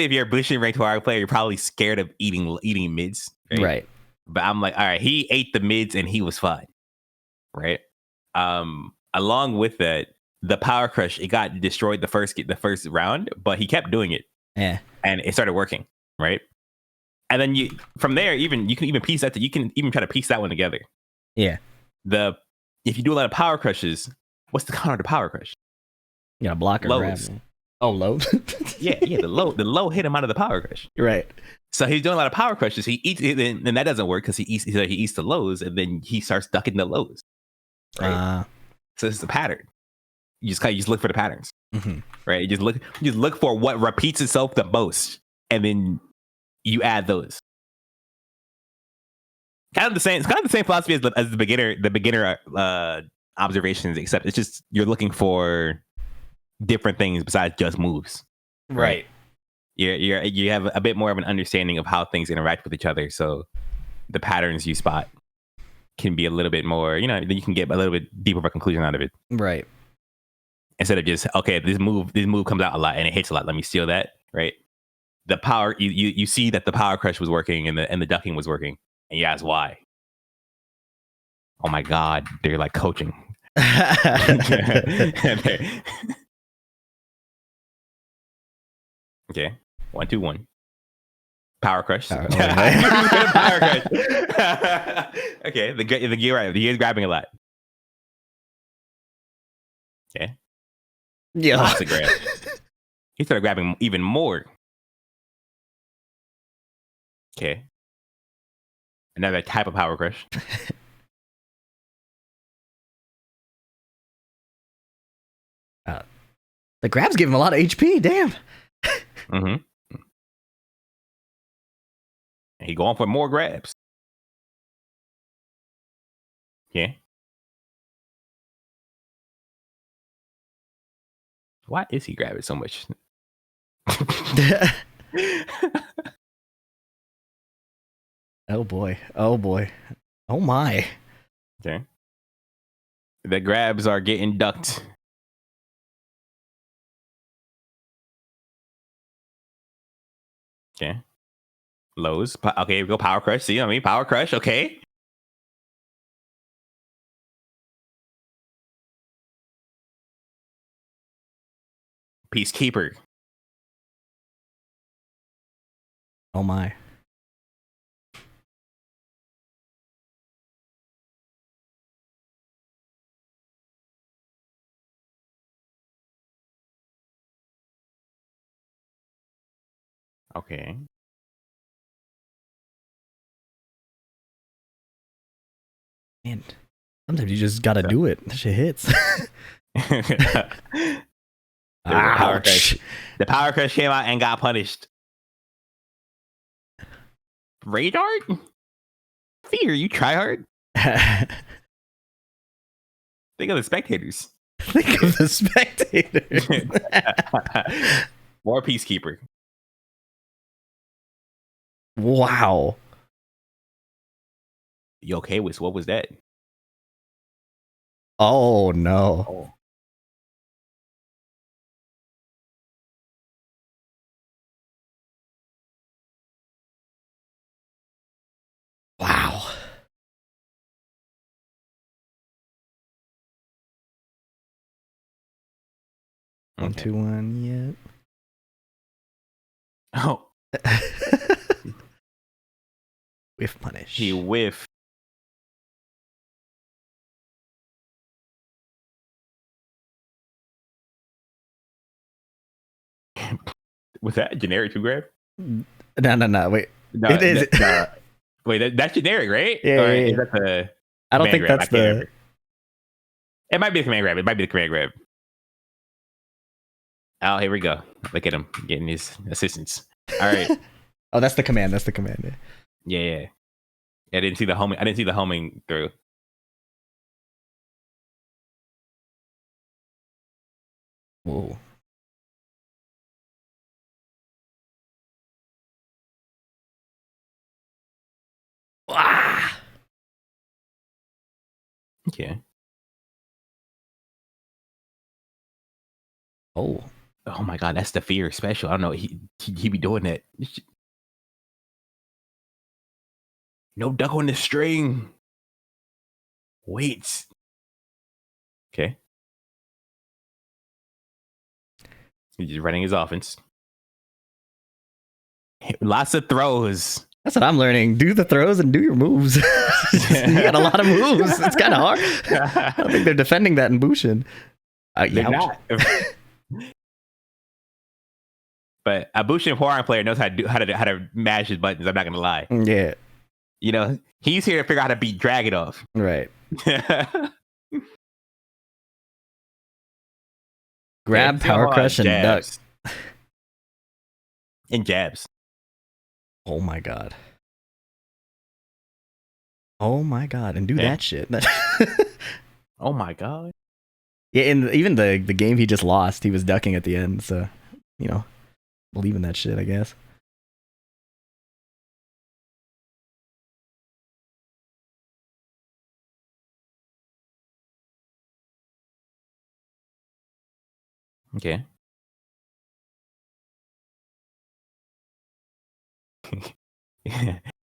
S1: if you're a Bushin ranked Hawaii player, you're probably scared of eating mids,
S2: right?
S1: But I'm like, all right, he ate the mids and he was fine, right? Along with that, the power crush, it got destroyed the first round, but he kept doing it,
S2: and
S1: it started working, right? And then from there, you can even piece that. You can even try to piece that one together.
S2: Yeah.
S1: If you do a lot of power crushes, what's the counter to power crush?
S2: You gotta block or grab. Oh, low.
S1: yeah. The low hit him out of the power crush.
S2: Right.
S1: So he's doing a lot of power crushes. He eats, and that doesn't work because he eats the lows, and then he starts ducking the lows. Right. So it's a pattern. You just look for the patterns, right? You just look for what repeats itself the most, and then you add those. Kind of the same. It's kind of the same philosophy as the beginner observations, except it's just you're looking for different things besides just moves.
S2: Right.
S1: You have a bit more of an understanding of how things interact with each other, so the patterns you spot can be a little bit more. Then you can get a little bit deeper of a conclusion out of it.
S2: Right.
S1: Instead of just this move comes out a lot and it hits a lot. Let me steal that. Right. The power you see that the power crush was working and the ducking was working. And you ask why. Oh my God, they're like coaching. Okay, 1-2-1. Power crush. Power crush. Okay, the gear is grabbing a lot. Okay.
S2: Yeah.
S1: Lots of grabs. He started grabbing even more. Okay. Another type of power crush.
S2: The grabs give him a lot of HP. Damn.
S1: And he going for more grabs. Yeah. Why is he grabbing so much?
S2: Oh boy. Oh boy. Oh my.
S1: Okay. The grabs are getting ducked. Okay. Lows. Okay, we go power crush. See what I mean? Power crush. Okay. Peacekeeper.
S2: Oh my.
S1: Okay.
S2: Man, sometimes you just gotta do it. That shit hits.
S1: The power crush came out and got punished. Radar? Fear, you try hard. Think of the spectators.
S2: Think of the spectators.
S1: More peacekeeper.
S2: Wow.
S1: You okay with what was that?
S2: Oh no.
S1: Oh.
S2: Wow.
S1: Okay.
S2: 1-2-1.
S1: Oh,
S2: Yeah. Whiff punish.
S1: he whiffed. Was that a generic 2-grab?
S2: No. Wait.
S1: No,
S2: It is.
S1: wait, that's generic, right?
S2: Yeah,
S1: Or
S2: yeah,
S1: is
S2: yeah.
S1: that the
S2: I don't
S1: command
S2: think
S1: grab?
S2: that's
S1: I can't
S2: the.
S1: remember. It might be the command grab. It might be the command grab. Oh, here we go. Look at him getting his assistance. All right.
S2: Oh, that's the command. That's the command.
S1: Yeah. I didn't see the homing. I didn't see the homing through.
S2: Whoa. Ah!
S1: Okay.
S2: Oh.
S1: Oh my god, that's the fear special. I don't know. He be doing that. No duck on the string. Wait. Okay. He's just running his offense. Lots of throws.
S2: That's what I'm learning. Do the throws and do your moves. You got a lot of moves. It's kind of hard. I don't think they're defending that in Bushin.
S1: They're not. But a Bushin Hwoarang player knows how to mash his buttons. I'm not gonna lie.
S2: Yeah.
S1: You know, he's here to figure out how to beat Dragunov.
S2: Right. Grab, power crush, and duck.
S1: And jabs.
S2: Oh my god. Oh my god. And do that shit.
S1: Oh my god.
S2: Yeah, and even the game he just lost, he was ducking at the end. So, you know, believe in that shit, I guess.
S1: Okay.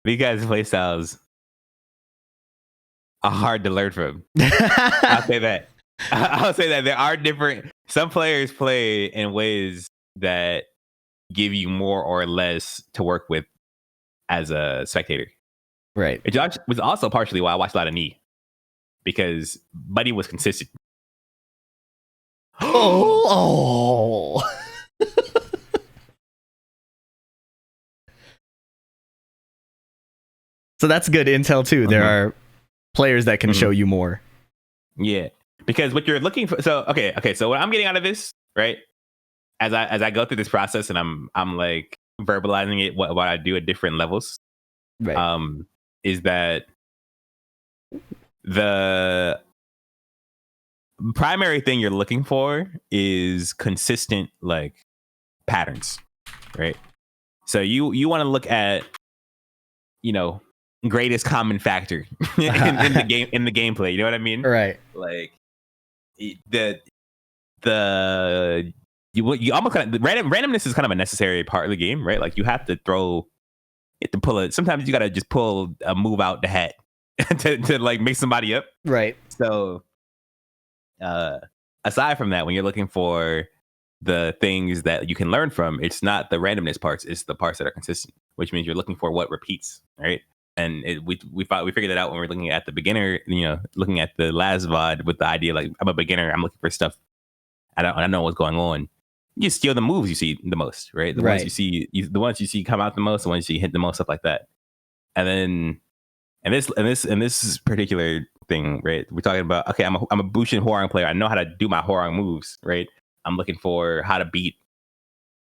S1: These guys' playstyles are hard to learn from. I'll say that. I'll say that there are different. Some players play in ways that give you more or less to work with as a spectator.
S2: Right.
S1: It was also partially why I watched a lot of Knee, because Buddy was consistent.
S2: Oh. So that's good intel too. There are players that can show you more.
S1: Yeah, because what you're looking for. So okay. So what I'm getting out of this, right? As I go through this process and I'm like verbalizing it, what I do at different levels,
S2: right?
S1: Is that the primary thing you're looking for is consistent like patterns, right? So you want to look at, you know, greatest common factor in the gameplay. You know what I mean?
S2: Right.
S1: Like you almost kind of randomness is kind of a necessary part of the game, right? Like you have to pull it. Sometimes you got to just pull a move out the hat to like make somebody up.
S2: Right.
S1: So, aside from that, when you're looking for the things that you can learn from, it's not the randomness parts; it's the parts that are consistent. Which means you're looking for what repeats, right? And we figured that out when we were looking at the beginner, you know, looking at the last VOD with the idea like I'm a beginner, I'm looking for stuff. I don't know what's going on. You steal the moves you see the most, right? The ones you see come out the most, the ones you see hit the most, stuff like that. And then, and this particular thing, right? We're talking about, okay, I'm a Bushin Hwoarang player. I know how to do my Hwoarang moves, right? I'm looking for how to beat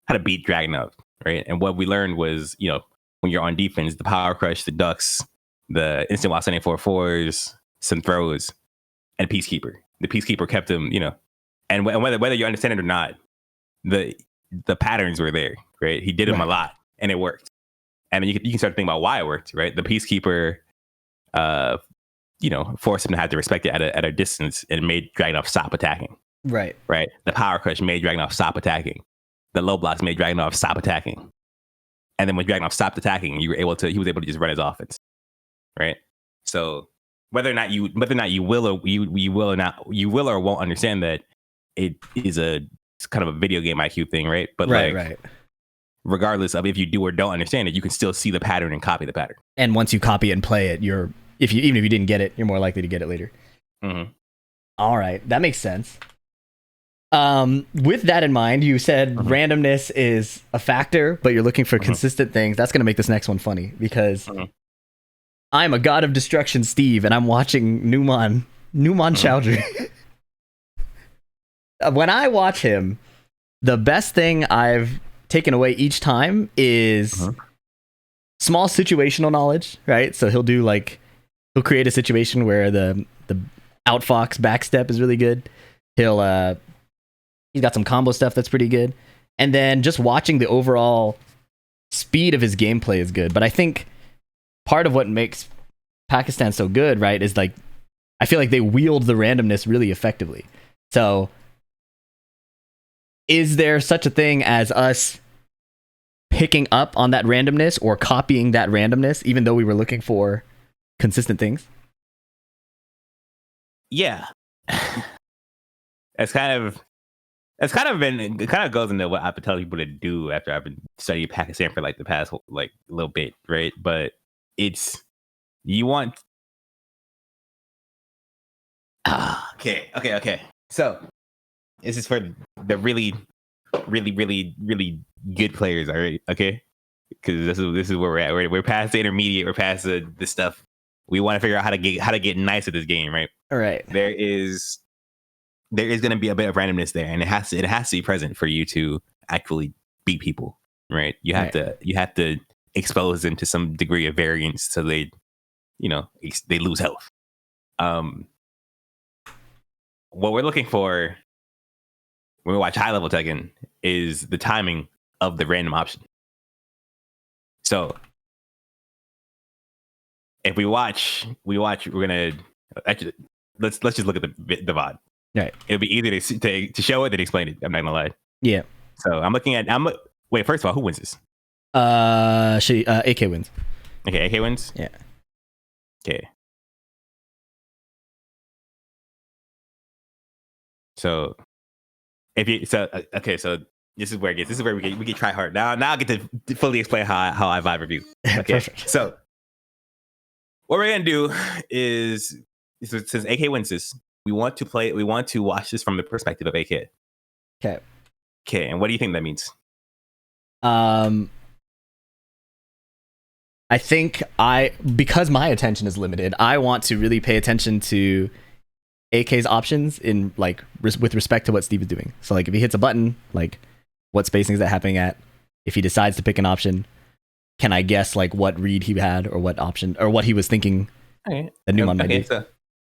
S1: Dragunov, right? And what we learned was, you know, when you're on defense, the power crush, the ducks, the instant while sending 4/4s, some throws, and Peacekeeper. The Peacekeeper kept him, you know, and whether you understand it or not, the patterns were there, right? He did them a lot, and it worked. And you can start to think about why it worked, right? The Peacekeeper forced him to have to respect it at a distance and made Dragunov stop attacking.
S2: Right.
S1: Right. The power crush made Dragunov stop attacking. The low blocks made Dragunov stop attacking. And then when Dragunov stopped attacking, he was able to just run his offense. Right. So whether or not you will or won't understand that, it's kind of a video game IQ thing, right? But
S2: right.
S1: Regardless of if you do or don't understand it, you can still see the pattern and copy the pattern.
S2: And once you copy it and play it, even if you didn't get it, you're more likely to get it later.
S1: Mm-hmm.
S2: All right, that makes sense. With that in mind, you said randomness is a factor, but you're looking for consistent things. That's going to make this next one funny because I'm a god of destruction, Steve, and I'm watching Numan Chowdhury. When I watch him, the best thing I've taken away each time is small situational knowledge, right? So he'll create a situation where the outfox backstep is really good. He's got some combo stuff that's pretty good. And then just watching the overall speed of his gameplay is good. But I think part of what makes Pakistan so good, right, is I feel like they wield the randomness really effectively. So is there such a thing as us picking up on that randomness or copying that randomness, even though we were looking for consistent things?
S1: Yeah. It kind of goes into what I've been telling people to do after I've been studying Pakistan for the past little bit, right? But okay. So this is for the really, really, really, really good players, all right? Okay, because this is where we're at. We're past the intermediate. We're past the stuff. We want to figure out how to get nice at this game, right?
S2: All right.
S1: There is going to be a bit of randomness there, and it has to be present for you to actually beat people, right? You have to expose them to some degree of variance so they lose health. What we're looking for when we watch high level Tekken is the timing of the random option. So if we're gonna actually let's just look at the VOD.
S2: Right.
S1: It'll be easier to show it than explain it. I'm not gonna lie.
S2: Yeah.
S1: So wait, first of all, who wins this?
S2: AK wins.
S1: Okay, AK wins?
S2: Yeah.
S1: Okay. So so this is where it gets. This is where we get try hard. Now I get to fully explain how I vibe review. Okay.
S2: Perfect.
S1: So what we're gonna do is since AK wins this, we want to watch this from the perspective of AK.
S2: Okay.
S1: Okay, and what do you think that means?
S2: I think because my attention is limited, I want to really pay attention to AK's options in with respect to what Steve is doing. So if he hits a button, what spacing is that happening at? If he decides to pick an option, can I guess what read he had or what option or what he was thinking?
S1: Okay.
S2: That Numan might do.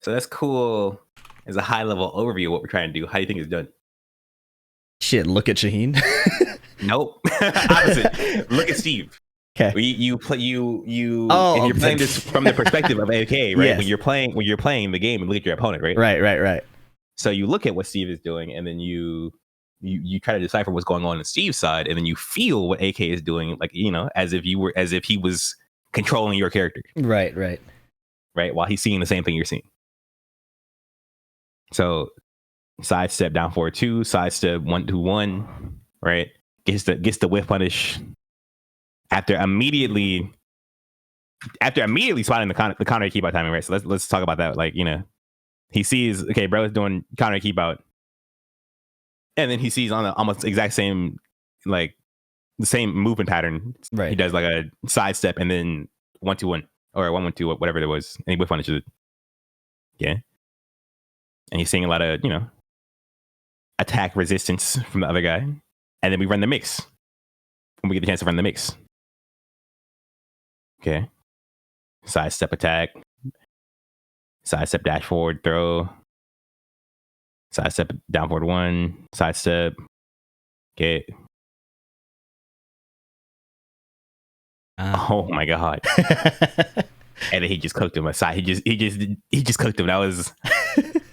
S1: So that's cool. As a high level overview of what we're trying to do, how do you think it's done?
S2: Shit, look at Shaheen.
S1: Nope. Opposite. Look at Steve.
S2: Okay.
S1: If you're playing this from the perspective of AK, right?
S2: Yes.
S1: When you're playing the game and look at your opponent, right?
S2: Right.
S1: So you look at what Steve is doing, and then you try to decipher what's going on Steve's side, and then you feel what AK is doing, as if he was controlling your character.
S2: Right.
S1: While he's seeing the same thing you're seeing. So sidestep down forward 2, sidestep 1-2-1, right? Gets the whiff punish after immediately spotting the counter keep out timing, right? So let's talk about that. He sees, okay, bro is doing counter keep out, and then he sees on the almost exact same the same movement pattern.
S2: Right.
S1: He does a sidestep and then 1-2-1 or 1-1-2, whatever it was, and he whiff punishes it. Yeah. And he's seeing a lot of, attack resistance from the other guy. And then we run the mix. When we get the chance to run the mix. Okay. Sidestep attack. Sidestep dash forward throw. Sidestep down forward 1. Sidestep. Okay. Oh my God. and then he just cooked him aside. He just cooked him. That was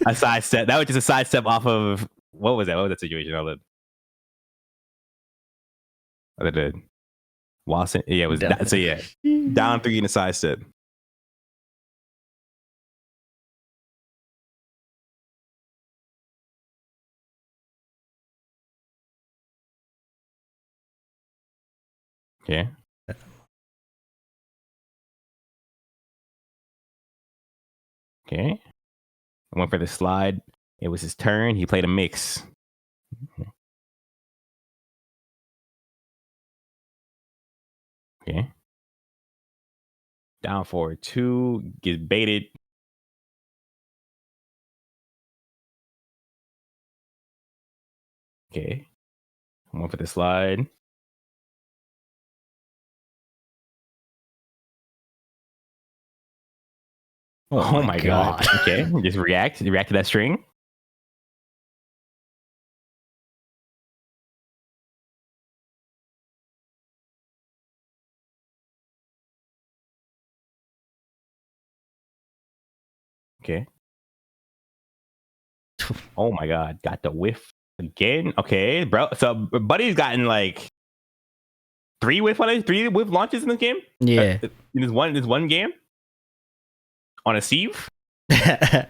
S1: a sidestep. That was just a sidestep off of what was that? What was that situation? Other than Watson, yeah, it was
S2: Down.
S1: so yeah, down 3 in a sidestep. Okay. Okay. I went for the slide. It was his turn. He played a mix. Okay. Down forward 2, gets baited. Okay. I went for the slide. Oh my god. Okay. Just react to that string. Okay. Oh my god. Got the whiff again. Okay, bro. So Buddy's gotten like 3 whiff launches in this game.
S2: Yeah.
S1: In this one game. On a sieve. Okay.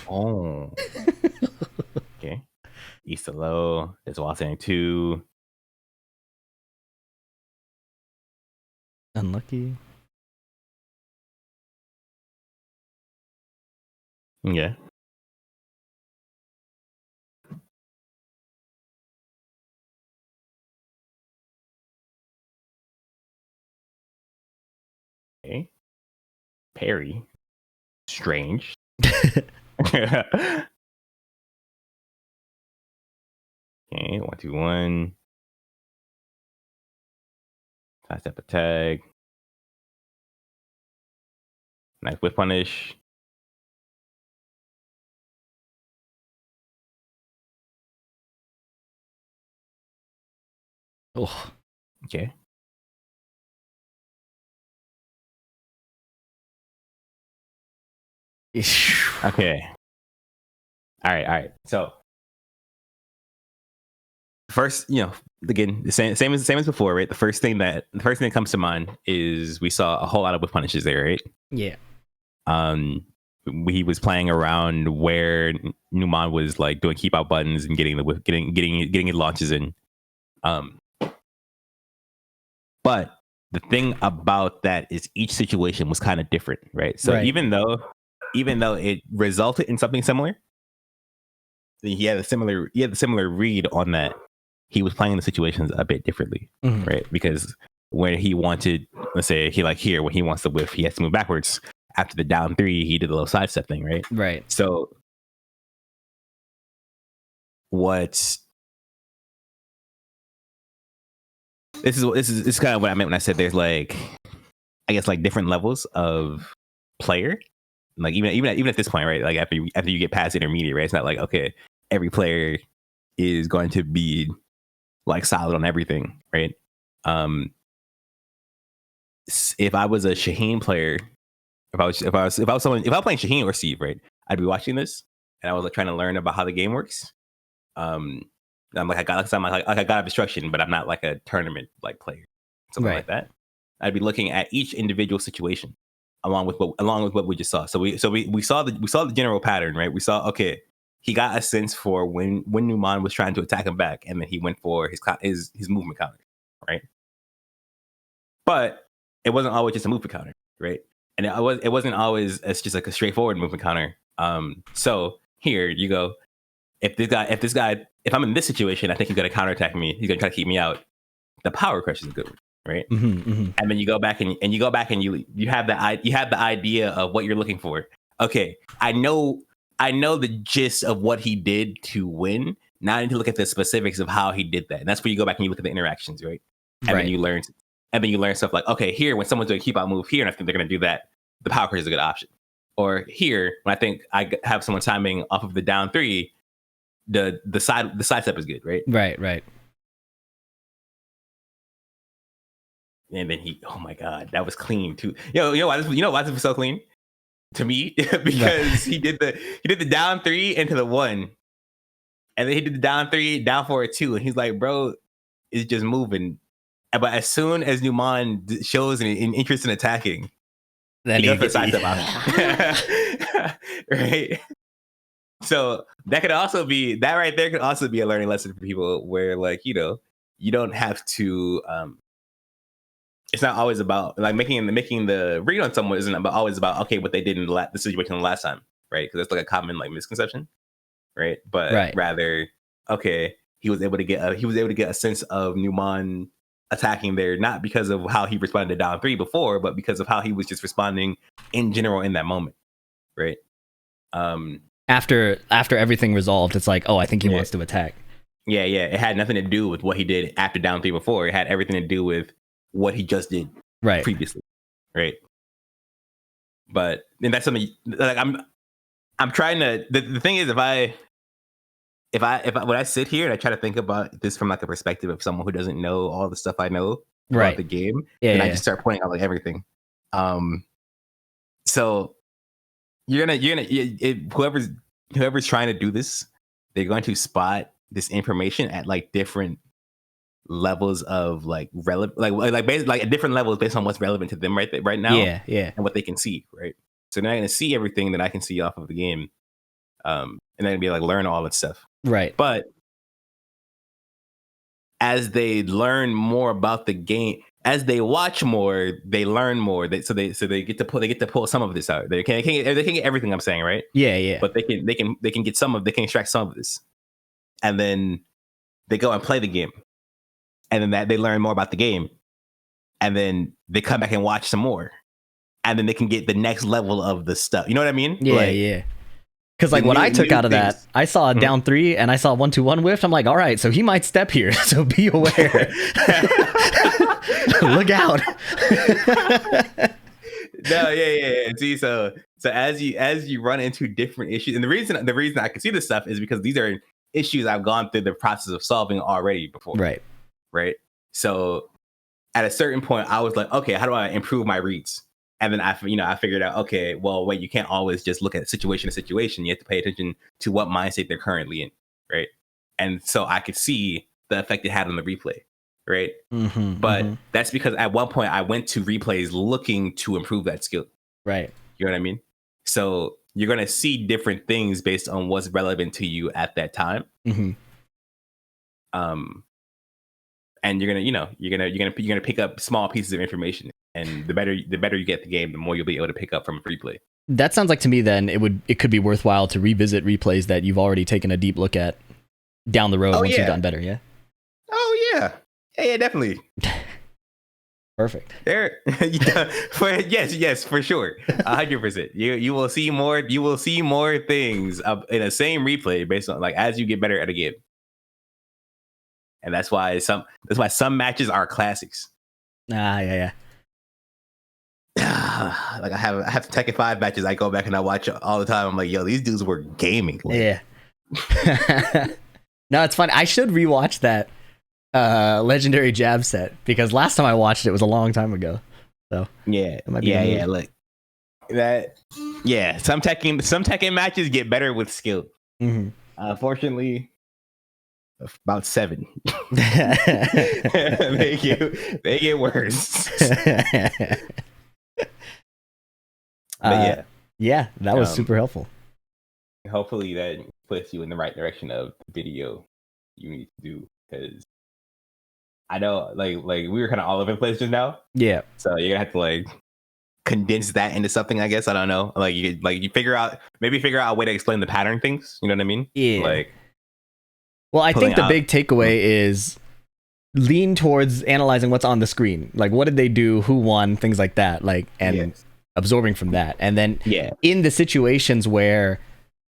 S1: Oh. Okay. East to low. There's Watson 2.
S2: Unlucky.
S1: Yeah. Okay. Parry. Strange. Okay, 1-2-1. Sidestep attack. Nice whip punish.
S2: Oh.
S1: Okay. Okay. All right. So first, again, the same as before, right? The first thing that comes to mind is we saw a whole lot of whip punishes there, right?
S2: Yeah.
S1: He was playing around where Numan was like doing keep out buttons and getting the whip, getting his launches in. But the thing about that is each situation was kind of different, right? So even though it resulted in something similar, he had a similar read on that. He was playing the situations a bit differently, right? Because when he wanted, let's say when he wants to whiff, he has to move backwards. After the down 3, he did a little sidestep thing, right?
S2: Right.
S1: So this is kind of what I meant when I said there's like, I guess like different levels of player. Like even at this point, right? Like after you get past intermediate, right? It's not like, okay, every player is going to be like solid on everything, right? If I was a Shaheen player, if I was playing Shaheen or Steve, right, I'd be watching this and I was like trying to learn about how the game works. I'm like I got obstruction, but I'm not like a tournament like player, something like that. I'd be looking at each individual situation along with what we just saw. So we saw the general pattern, right? We saw, okay, he got a sense for when Numan was trying to attack him back, and then he went for his movement counter, right? But it wasn't always just a movement counter, right? And it wasn't always as just like a straightforward movement counter. So here you go. If I'm in this situation, I think he's gonna counterattack me. He's gonna try to keep me out. The power crush is a good one, right? And then you go back and you have the idea of what you're looking for. Okay, I know the gist of what he did to win. Now I need to look at the specifics of how he did that, and that's where you go back and you look at the interactions, right? And then you learn stuff like, okay, here when someone's doing a keep out move here, and I think they're gonna do that, the power crush is a good option. Or here when I think I have someone timing off of the down 3, the sidestep is good, right?
S2: Right.
S1: And then oh my god, that was clean too. Why this was so clean to me? Because he did the down 3 into the 1, and then he did the down 3 down for a 2, and he's like, bro, it's just moving. But as soon as Numan shows an interest in attacking,
S2: then
S1: he goes for sidestep option. Right. So that right there could also be a learning lesson for people where, like, you don't have to. It's not always about like making the read on someone isn't always about what they did in the situation the last time, right? Because that's like a common like misconception, right? But rather, he was able to get a sense of Numan attacking there, not because of how he responded to down 3 before, but because of how he was just responding in general in that moment, right?
S2: After everything resolved, it's like, I think he wants to attack.
S1: Yeah. It had nothing to do with what he did after down 3 before. It had everything to do with what he just did previously, right? But and that's something like I'm trying to. The thing is, if I when I sit here and I try to think about this from like a perspective of someone who doesn't know all the stuff I know about the game, then I just start pointing out like everything. So whoever's trying to do this, they're going to spot this information at like different levels of like relevant, like at different levels based on what's relevant to them right now, and what they can see, right? So they're not going to see everything that I can see off of the game, and they're going to be like learn all that stuff,
S2: right?
S1: But as they learn more about the game, as they watch more, they learn more. So they get to pull some of this out. They can't get everything I'm saying, right?
S2: Yeah.
S1: But they can extract some of this, and then they go and play the game, and then that they learn more about the game, and then they come back and watch some more, and then they can get the next level of the stuff. You know what I mean?
S2: Yeah. Because like what I took out of that, I saw a down 3 and I saw 1-2-1 whiff. I'm like, all right, so he might step here, so be aware. Look out.
S1: No, yeah. See, so as you run into different issues, and the reason I can see this stuff is because these are issues I've gone through the process of solving already before. Right. So at a certain point, I was like, okay, how do I improve my reads? And then I figured out, okay, well, wait, you can't always just look at situation to situation. You have to pay attention to what mindset they're currently in, right? And so I could see the effect it had on the replay, right? But that's because at one point I went to replays looking to improve that skill.
S2: Right.
S1: You know what I mean? So you're gonna see different things based on what's relevant to you at that time. And you're gonna pick up small pieces of information. And the better you get the game, the more you'll be able to pick up from a free play.
S2: That sounds like to me then it could be worthwhile to revisit replays that you've already taken a deep look at down the road once you've gotten better, yeah?
S1: Oh yeah. Yeah, definitely.
S2: Perfect.
S1: There yes, for sure. 100%. You will see more things in the same replay based on like as you get better at a game. And that's why some matches are classics.
S2: Yeah.
S1: Like I have Tekken 5 matches I go back and I watch all the time. I'm like, yo, these dudes were gaming. Like,
S2: yeah. No, it's funny. I should rewatch that legendary jab set because last time I watched it was a long time ago. So
S1: yeah. Like that. Yeah, some Tekken matches get better with skill. Unfortunately, about 7. they get worse.
S2: Yeah, that was super helpful.
S1: Hopefully that puts you in the right direction of the video you need to do, because I know like we were kind of all over the place just now.
S2: Yeah.
S1: So you're gonna have to like condense that into something, I guess. I don't know. Like you figure out a way to explain the pattern things. You know what I mean?
S2: Yeah.
S1: Like,
S2: well, I think the big takeaway is lean towards analyzing what's on the screen. Like, what did they do? Who won? Things like that. Like, and absorbing from that. And then in the situations where,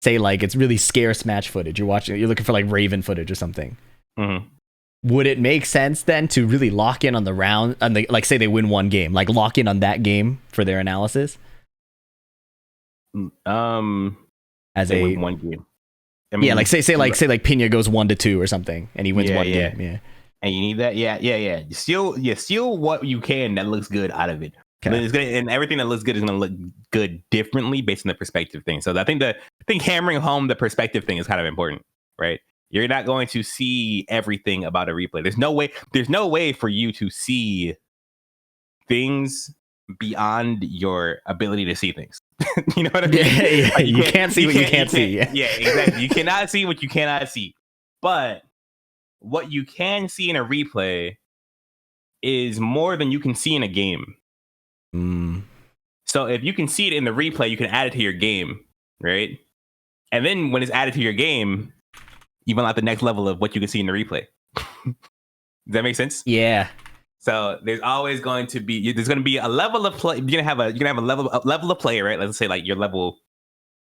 S2: say, like, it's really scarce match footage, you're looking for, like, Raven footage or something. Would it make sense, then, to really lock in on the round, like, say they win one game, like, lock in on that game for their analysis?
S1: As they win one game. I mean,
S2: yeah, like say like Pina goes 1-2 or something, and he wins one game. Yeah.
S1: And you need that. Yeah. Steal what you can that looks good out of it.
S2: Okay.
S1: It's gonna, and everything that looks good is going to look good differently based on the perspective thing. So I think hammering home the perspective thing is kind of important, right? You're not going to see everything about a replay. There's no way for you to see things beyond your ability to see things. You know what I mean?
S2: Yeah. Like you can't see what you can't see.
S1: Yeah, exactly. You cannot see what you cannot see. But what you can see in a replay is more than you can see in a game. So if you can see it in the replay, you can add it to your game, right? And then when it's added to your game, you unlock the next level of what you can see in the replay. Does that make sense?
S2: Yeah.
S1: So there's always going to be a level of play. You're gonna have a level of play, right? Let's say like your level.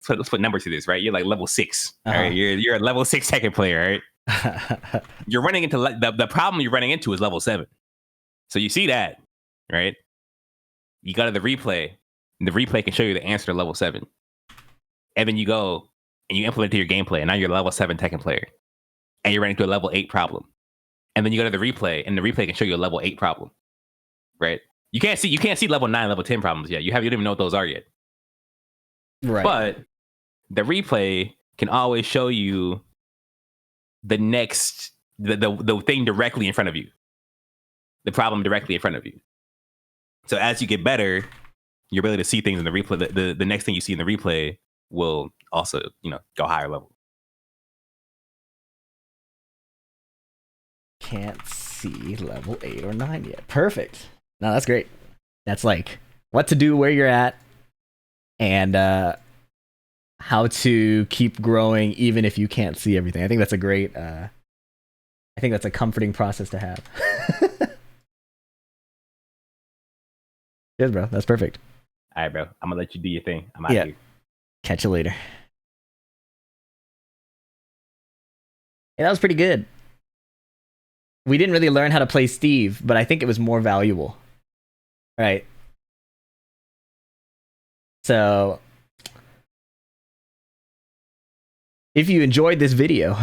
S1: Let's put numbers to this, right? You're like level 6. All right, you're a level 6 Tekken player, right? You're running into the problem you're running into is level 7. So you see that, right? You go to the replay, and the replay can show you the answer to level 7. And then you go and you implement it to your gameplay, and now you're a level 7 Tekken player. And you're running into a level 8 problem. And then you go to the replay, and the replay can show you a level 8 problem. Right? You can't see level 9, level 10 problems yet. You don't even know what those are yet.
S2: Right.
S1: But the replay can always show you the next the thing directly in front of you. The problem directly in front of you. So as you get better, your ability to see things in the replay, the next thing you see in the replay will also, go higher level.
S2: Can't see level 8 or 9 yet. Perfect. No, that's great. That's like what to do where you're at and how to keep growing even if you can't see everything. I think that's a great I think that's a comforting process to have. Good, bro. That's perfect.
S1: All right, bro. I'm gonna let you do your thing. I'm out of here.
S2: Catch you later. Hey, that was pretty good. We didn't really learn how to play Steve, but I think it was more valuable. Right. So, if you enjoyed this video,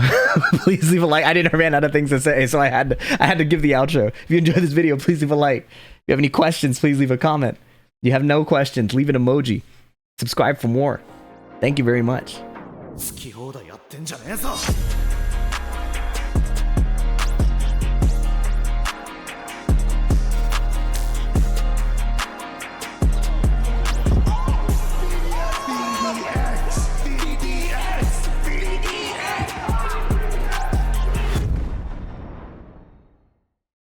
S2: please leave a like. I didn't run out of things to say, so I had to give the outro. If you enjoyed this video, please leave a like. If you have any questions, please leave a comment. If you have no questions, leave an emoji. Subscribe for more. Thank you very much.